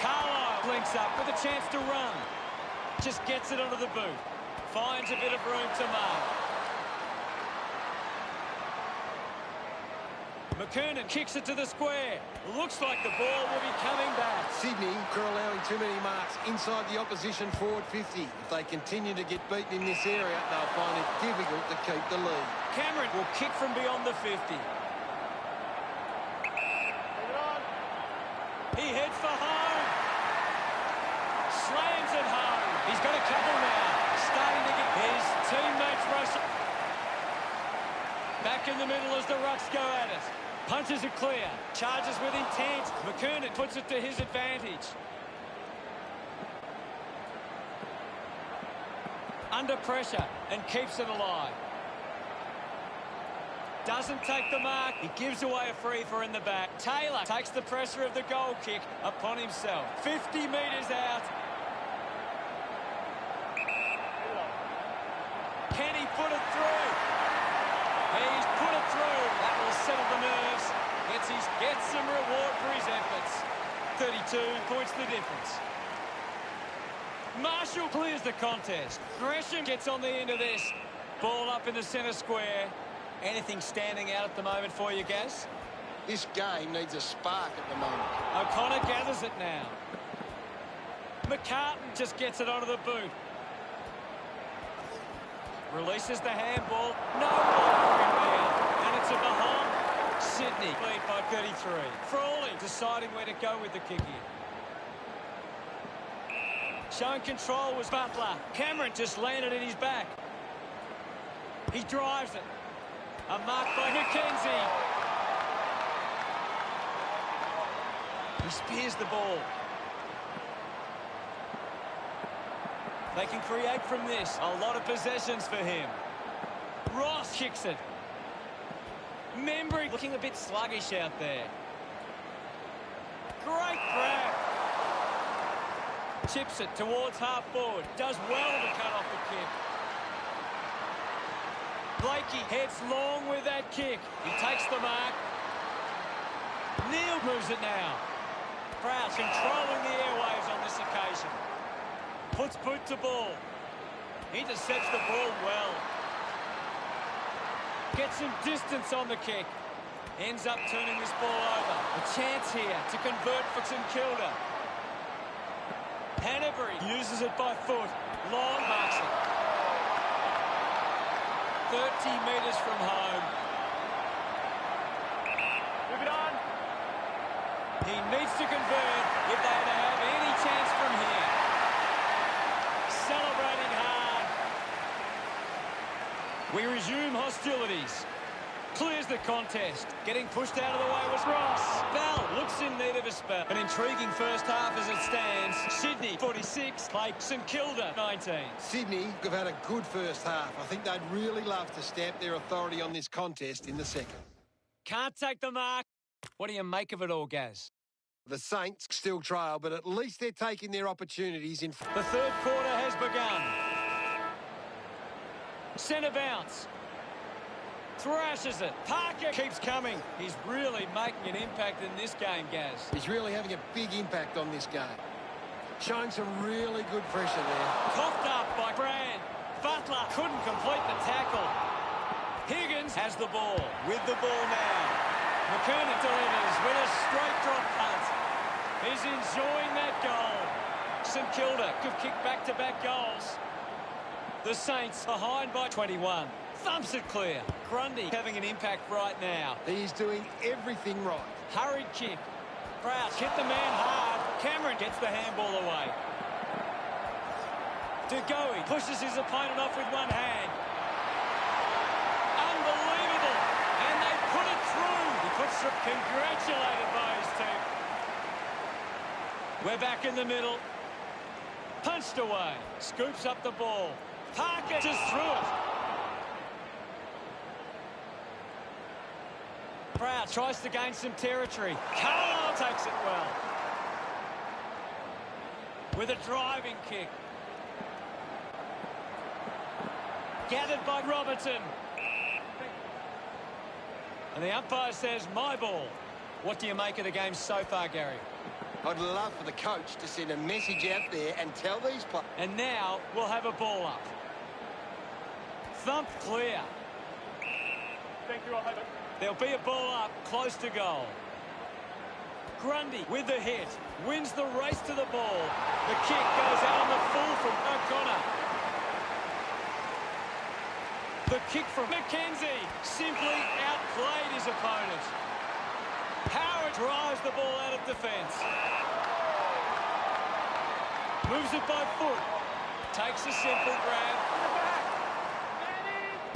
Carlisle links up with a chance to run. Just gets it onto the boot. Finds a bit of room to mark. McKernan kicks it to the square. Looks like the ball will be coming back. Sydney are allowing too many marks inside the opposition forward 50. If they continue to get beaten in this area, they'll find it difficult to keep the lead. Cameron will kick from beyond the 50. He heads for home. Slams it home. He's got a couple now. Starting to get his teammates rushing. Back in the middle as the Rucks go at it. Punches it clear. Charges with intent. McKernan puts it to his advantage. Under pressure and keeps it alive. Doesn't take the mark. He gives away a free for in the back. Taylor takes the pressure of the goal kick upon himself. 50 metres out. Can he put it through? He's put it through. That will settle the nerves. Gets some reward for his efforts. 32 points the difference. Marshall clears the contest. Gresham gets on the end of this. Ball up in the centre square. Anything standing out at the moment for you, Gaz? This game needs a spark at the moment. O'Connor gathers it now. McCartan just gets it onto the boot. Releases the handball. No rebound. And it's a behind. Sydney lead by 33. Frawley deciding where to go with the kick here. Showing control was Butler. Cameron just landed in his back. He drives it. A mark by McKenzie. He spears the ball. They can create from this. A lot of possessions for him. Ross kicks it. Membry looking a bit sluggish out there. Great grab. Chips it towards half forward. Does well to cut off the kick. Blakey heads long with that kick. He takes the mark. Neal moves it now. Prowse controlling the airwaves on this occasion. Puts boot to ball. Intercepts the ball well. Gets some distance on the kick. Ends up turning this ball over. A chance here to convert for St Kilda. Hanbury uses it by foot. Long marks it. 30 metres from home. Move it on. He needs to convert if they are to have any chance from here. Celebrating hard. We resume hostilities. Clears the contest. Getting pushed out of the way was Ross. Bell looks in need of a spell. An intriguing first half as it stands. Sydney 46, Clay St Kilda 19. Sydney have had a good first half. I think they'd really love to stamp their authority on this contest in the second. Can't take the mark. What do you make of it all, Gaz? The Saints still trail, but at least they're taking their opportunities in. The third quarter has begun. Centre bounce. Thrashes it. Parker keeps coming. He's really making an impact in this game, Gaz. He's really having a big impact on this game. Showing some really good pressure there. Coughed up by Brand. Butler couldn't complete the tackle. Higgins has the ball. With the ball now. McKernan delivers with a straight drop punt. He's enjoying that goal. St Kilda could kick back-to-back goals. The Saints behind by 21. Thumps it clear. Grundy having an impact right now. He's doing everything right. Hurried kick. Crouch hit the man hard. Cameron gets the handball away. De Goey pushes his opponent off with one hand. Unbelievable. And they put it through. He puts it. Congratulated by his team. We're back in the middle. Punched away. Scoops up the ball. Parker just threw it. Proud tries to gain some territory. Carlisle takes it well. With a driving kick. Gathered by Robertson. And the umpire says, my ball. What do you make of the game so far, Gary? I'd love for the coach to send a message out there and tell these players. And now we'll have a ball up. Thump clear. Thank you, I'll have it. There'll be a ball up, close to goal. Grundy with the hit, wins the race to the ball. The kick goes out on the full from O'Connor. The kick from McKenzie simply outplayed his opponent. Howard drives the ball out of defence. Moves it by foot. Takes a simple grab.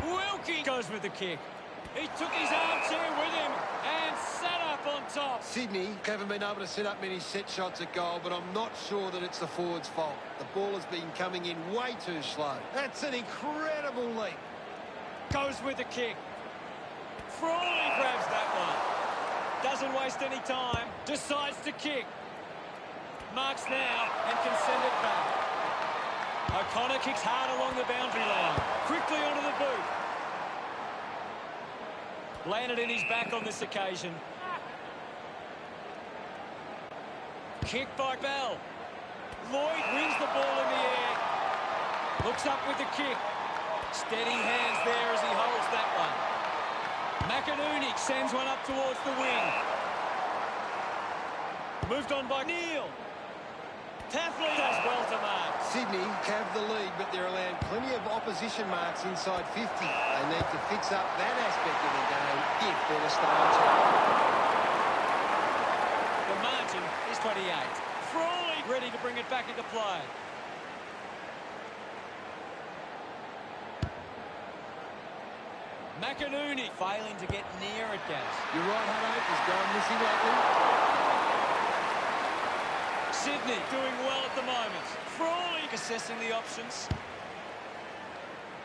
Wilkie goes with the kick. He took his armchair with him and sat up on top. Sydney haven't been able to set up many set shots at goal, but I'm not sure that it's the forward's fault. The ball has been coming in way too slow. That's an incredible leap. Goes with the kick. Frawley grabs that one. Doesn't waste any time. Decides to kick. Marks now and can send it back. O'Connor kicks hard along the boundary line. Quickly onto the boot. Landed in his back on this occasion. Kick by Bell. Lloyd wins the ball in the air. Looks up with the kick. Steady hands there as he holds that one. McInerney sends one up towards the wing. Moved on by Neal. Taffley does well to mark. Sydney have the lead, but they're allowing plenty of opposition marks inside 50. They need to fix up that aspect of the game if they're to stay on top. The margin is 28. Frawley ready to bring it back into play. McInerney failing to get near it, Gaz. You're right, Hutto. He's gone missing lately. Sydney doing well at the moment. Frawley assessing the options.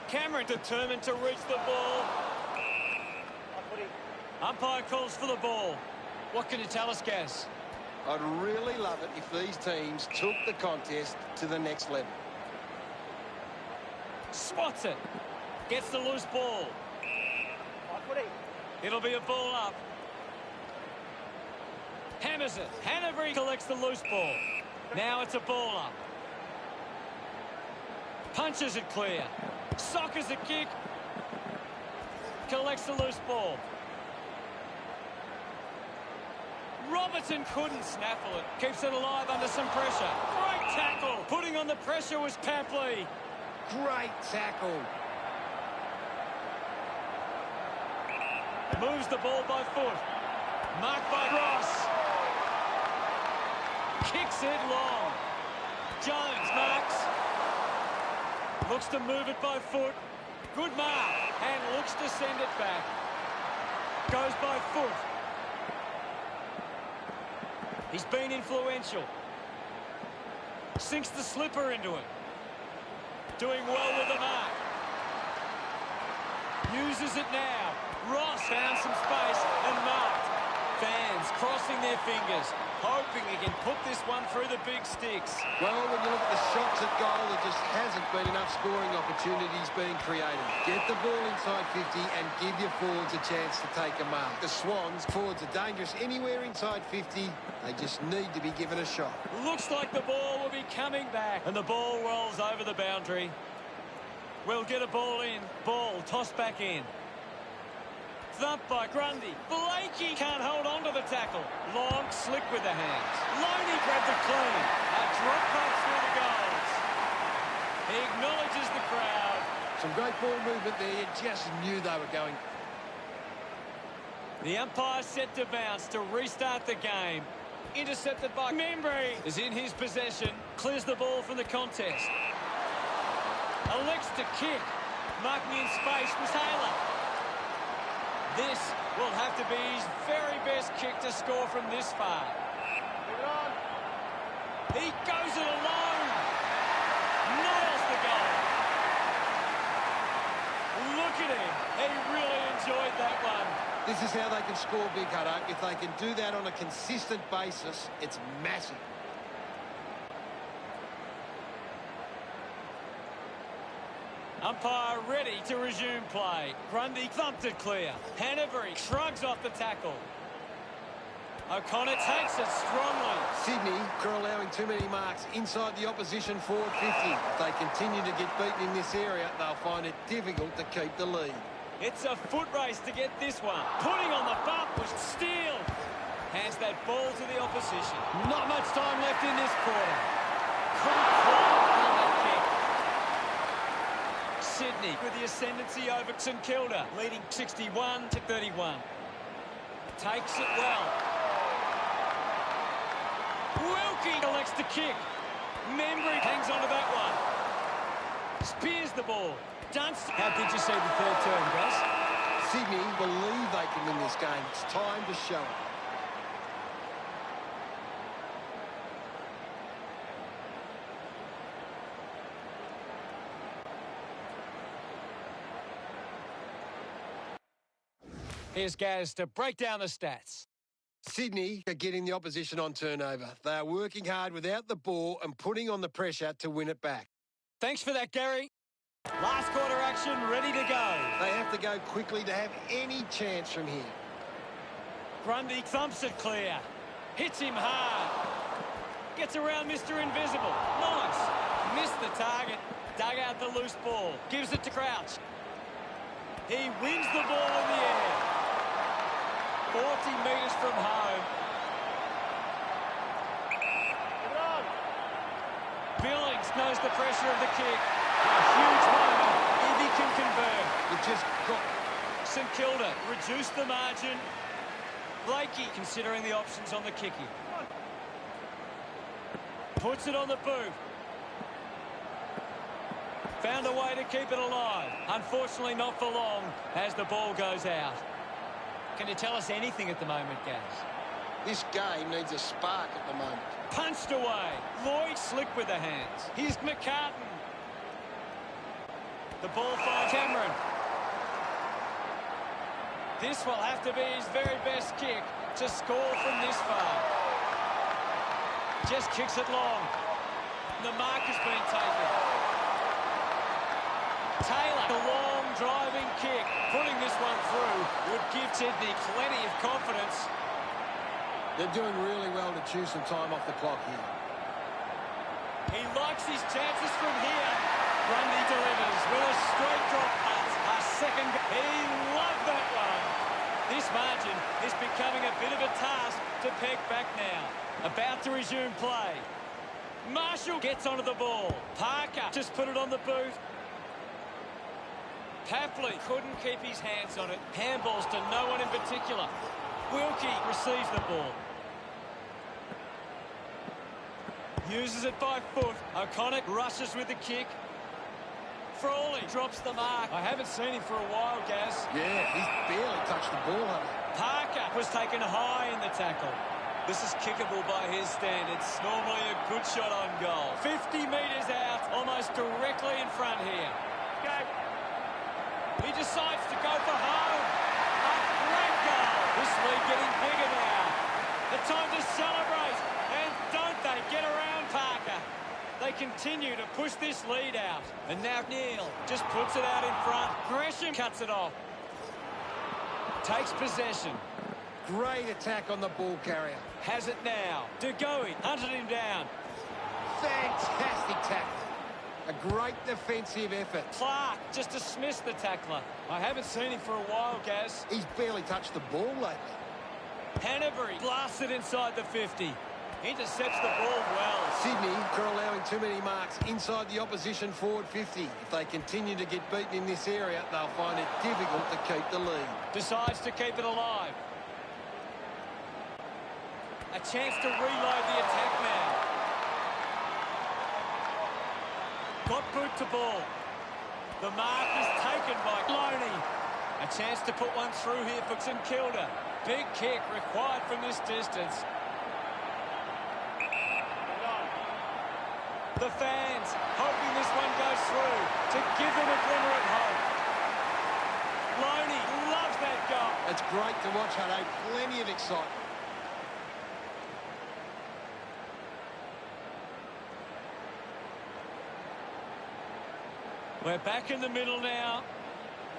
Cameron determined to reach the ball. Umpire calls for the ball. What can you tell us, Gaz? I'd really love it if these teams took the contest to the next level. Swats it. Gets the loose ball. It'll be a ball up. Hammers it. Hanbury collects the loose ball. Now it's a ball up. Punches it clear. Sockers a kick. Collects the loose ball. Robertson couldn't snaffle it. Keeps it alive under some pressure. Great tackle. Putting on the pressure was Tapley. Great tackle. Moves the ball by foot. Marked by Ross. Kicks it long. Jones marks. Looks to move it by foot. Good mark. And looks to send it back. Goes by foot. He's been influential. Sinks the slipper into it. Doing well with the mark. Uses it now. Ross found some space and marked. Fans crossing their fingers, hoping he can put this one through the big sticks. Well, when you look at the shots at goal, there just hasn't been enough scoring opportunities being created. Get the ball inside 50 and give your forwards a chance to take a mark. The Swans forwards are dangerous anywhere inside 50. They just need to be given a shot. Looks like the ball will be coming back. And the ball rolls over the boundary. We'll get a ball in. Ball tossed back in. Thumped by Grundy. Blakey can't hold on to the tackle. Long, slick with the hands. Loney grabbed it clean. A drop back through the goals. He acknowledges the crowd. Some great ball movement there. You just knew they were going. The umpire set to bounce to restart the game. Intercepted by Membry. Is in his possession. Clears the ball from the contest. Elects to kick. Marking in space was Taylor. This will have to be his very best kick to score from this far. He goes it alone. Nails the goal. Look at him. He really enjoyed that one. This is how they can score big, Hutto. If they can do that on a consistent basis, it's massive. Umpire ready to resume play. Grundy thumped it clear. Hanbury shrugs off the tackle. O'Connor takes it strongly. Sydney are allowing too many marks inside the opposition forward 50. If they continue to get beaten in this area, they'll find it difficult to keep the lead. It's a foot race to get this one. Putting on the bump was Steele. Hands that ball to the opposition. Not much time left in this quarter. Couldn't quite on that kick. Sydney with the ascendancy over St Kilda, leading 61 to 31. Takes it well. Wilkie elects to kick. Membry hangs onto that one. Spears the ball. Dunst. How did you see the third term, Gus? Sydney believe they can win this game. It's time to show it. Here's Gaz to break down the stats. Sydney are getting the opposition on turnover. They are working hard without the ball and putting on the pressure to win it back. Thanks for that, Gary. Last quarter action ready to go. They have to go quickly to have any chance from here. Grundy thumps it clear. Hits him hard. Gets around Mr. Invisible. Nice. Missed the target. Dug out the loose ball. Gives it to Crouch. He wins the ball in the air. 40 metres from home. Billings knows the pressure of the kick. A huge moment if he can convert. It just got... St Kilda reduced the margin. Blakey considering the options on the kicking. Puts it on the boot. Found a way to keep it alive. Unfortunately not for long as the ball goes out. Can you tell us anything at the moment, Gaz? This game needs a spark at the moment. Punched away. Lloyd slick with the hands. Here's McCartan. The ball finds Cameron. This will have to be his very best kick to score from this far. Just kicks it long. The mark has been taken. Taylor, the long driving kick, putting this one through, would give Sydney plenty of confidence. They're doing really well to chew some time off the clock here. He likes his chances from here. Grundy delivers with a straight drop pass. A second. He loved that one. This margin is becoming a bit of a task to peg back now. About to resume play. Marshall gets onto the ball. Parker just put it on the boot. Papley couldn't keep his hands on it. Handballs to no one in particular. Wilkie receives the ball. Uses it by foot. O'Connor rushes with the kick. Frawley drops the mark. I haven't seen him for a while, Gaz. Yeah, he's barely touched the ball, hasn't he? Parker was taken high in the tackle. This is kickable by his standards. Normally a good shot on goal. 50 metres out, almost directly in front here. Go. He decides to go for home. A great goal. This lead getting bigger now. The time to celebrate. And don't they get around Parker. They continue to push this lead out. And now Neal just puts it out in front. Gresham cuts it off. Takes possession. Great attack on the ball carrier. Has it now. DeGoey hunted him down. Fantastic tackle. A great defensive effort. Clark just dismissed the tackler. I haven't seen him for a while, Gaz. He's barely touched the ball lately. Hanbury blasted inside the 50. Intercepts the ball well. Sydney are allowing too many marks inside the opposition forward 50. If they continue to get beaten in this area, they'll find it difficult to keep the lead. Decides to keep it alive. A chance to reload the attack now. Got boot to ball. The mark is taken by Loney. A chance to put one through here for St Kilda. Big kick required from this distance. The fans hoping this one goes through to give them a glimmer of hope. Loney loves that goal. It's great to watch, Hutto. Plenty of excitement. We're back in the middle now.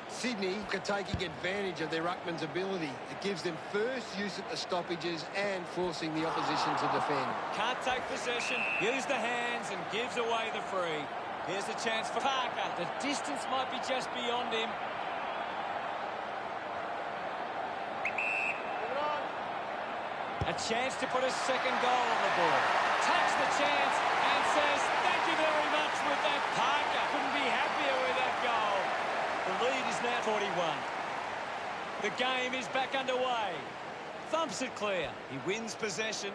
Sydney are taking advantage of their ruckman's ability. It gives them first use at the stoppages and forcing the opposition to defend. Can't take possession, use the hands and gives away the free. Here's a chance for Parker. The distance might be just beyond him. A chance to put a second goal on the board. Takes the chance and says thank you very much with that. Parker couldn't be happier with that goal. The lead is now 41. The game is back underway. Thumps it clear. He wins possession.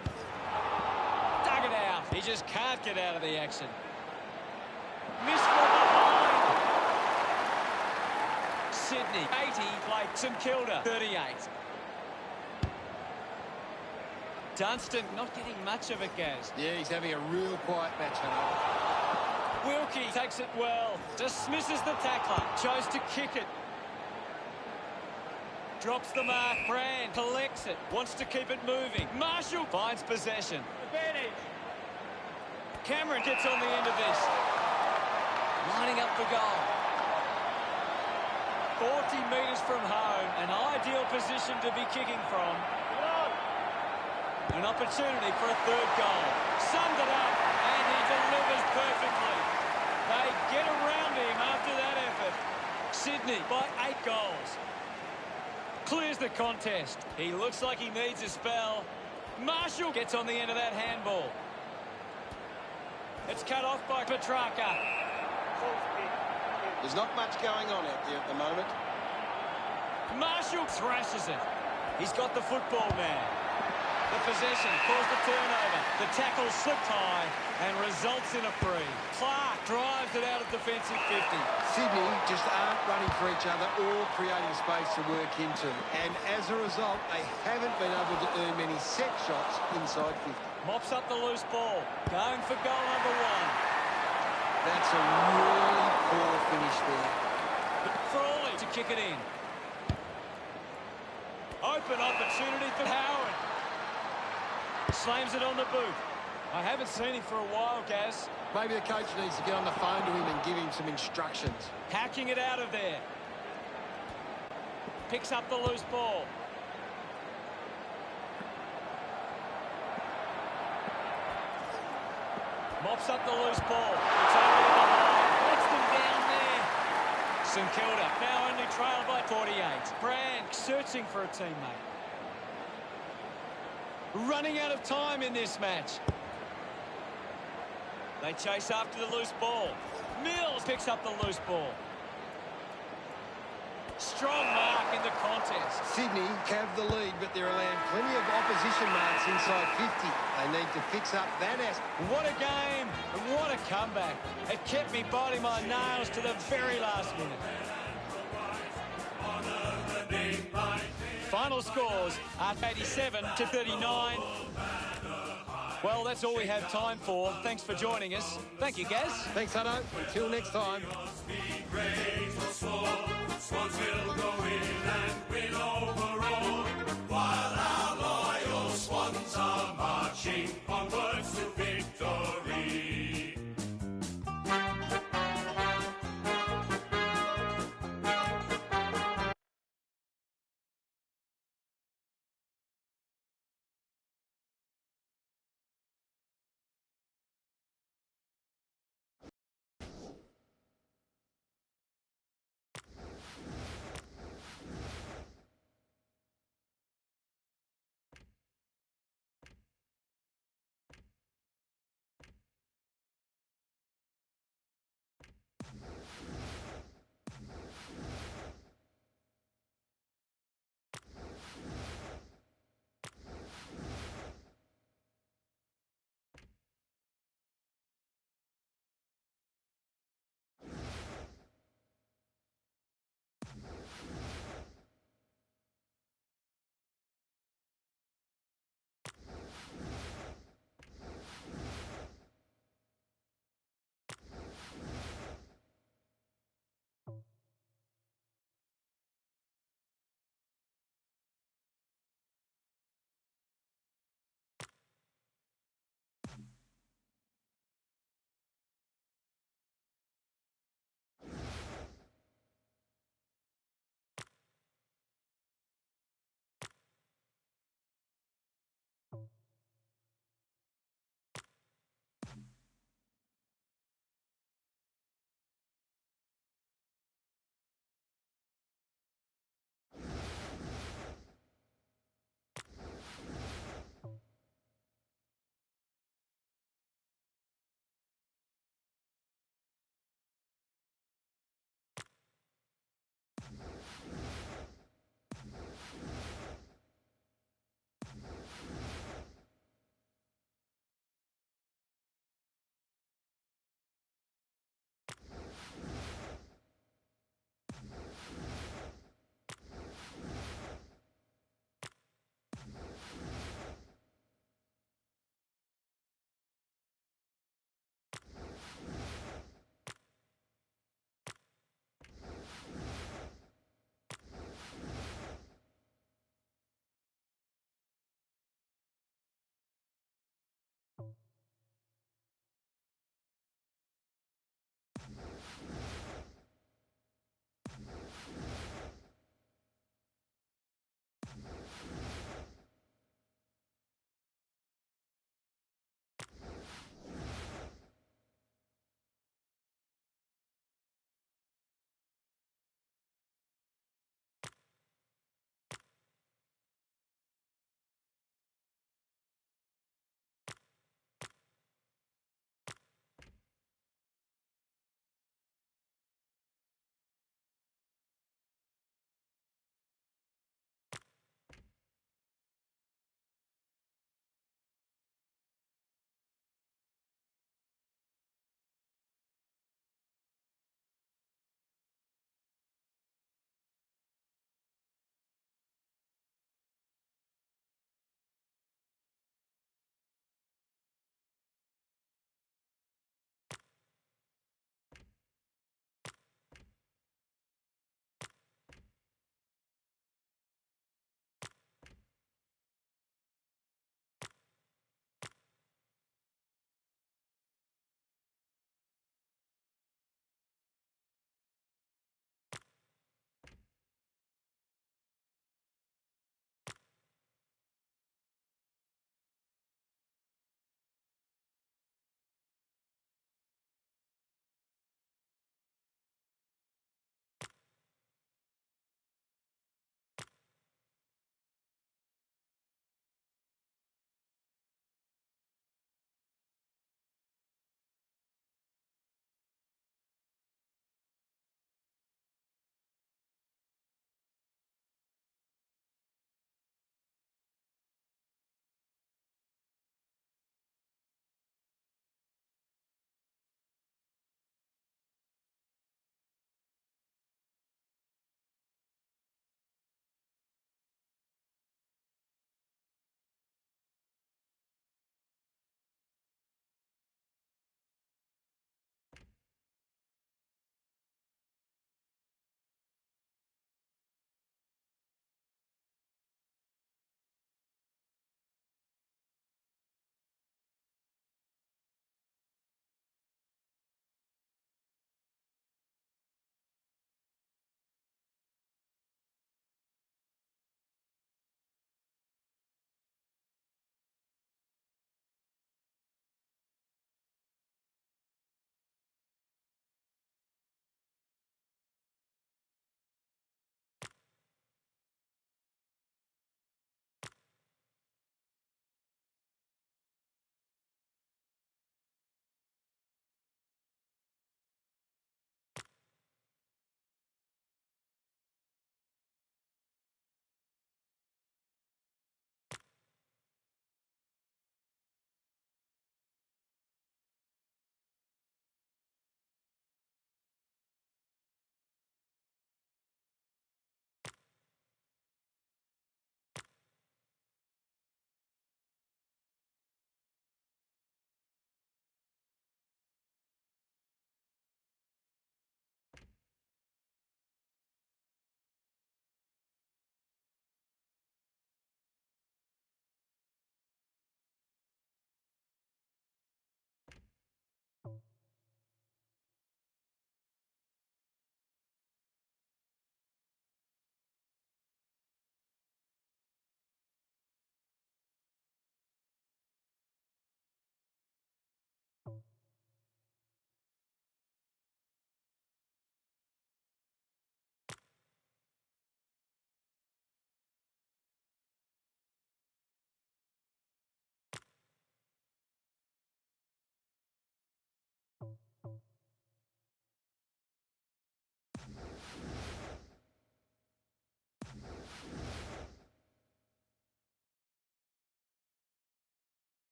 Dug it out. He just can't get out of the action. Missed from behind. Sydney 80 played St Kilda 38. Dunstan not getting much of it, Gaz. Yeah, he's having a real quiet match, Hutto. Wilkie takes it well. Dismisses the tackler. Chose to kick it. Drops the mark. Brand collects it. Wants to keep it moving. Marshall finds possession. Advantage. Cameron gets on the end of this. Lining up for goal. 40 metres from home. An ideal position to be kicking from. An opportunity for a third goal. Summed it up, and he delivers perfectly. They get around him after that effort. Sydney by 8 goals. Clears the contest. He looks like he needs a spell. Marshall gets on the end of that handball. It's cut off by Petrarca. There's not much going on out there at the moment. Marshall thrashes it. He's got the football now. The possession caused the turnover. The tackle slipped high and results in a free. Clark drives it out of defensive 50. Sydney just aren't running for each other or creating space to work into. And as a result, they haven't been able to earn many set shots inside 50. Mops up the loose ball. Going for goal number 1. That's a really poor finish there. Frawley to kick it in. Open opportunity for Howard. Slams it on the boot. I haven't seen him for a while, Gaz. Maybe the coach needs to get on the phone to him and give him some instructions. Hacking it out of there. Picks up the loose ball. Mops up the loose ball. It's over to the line. Lets them down there. St Kilda now only trailed by 48. Brand searching for a teammate. Running out of time in this match. They chase after the loose ball. Mills picks up the loose ball. Strong mark in the contest. Sydney have the lead, but they're allowing plenty of opposition marks inside 50. They need to fix up that aspect. What a game, and what a comeback. It kept me biting my nails to the very last minute. Final scores are 87 to 39. Well, that's all we have time for. Thanks for joining us. Thank you, Gaz. Thanks, Hutto. Until next time. Swans will go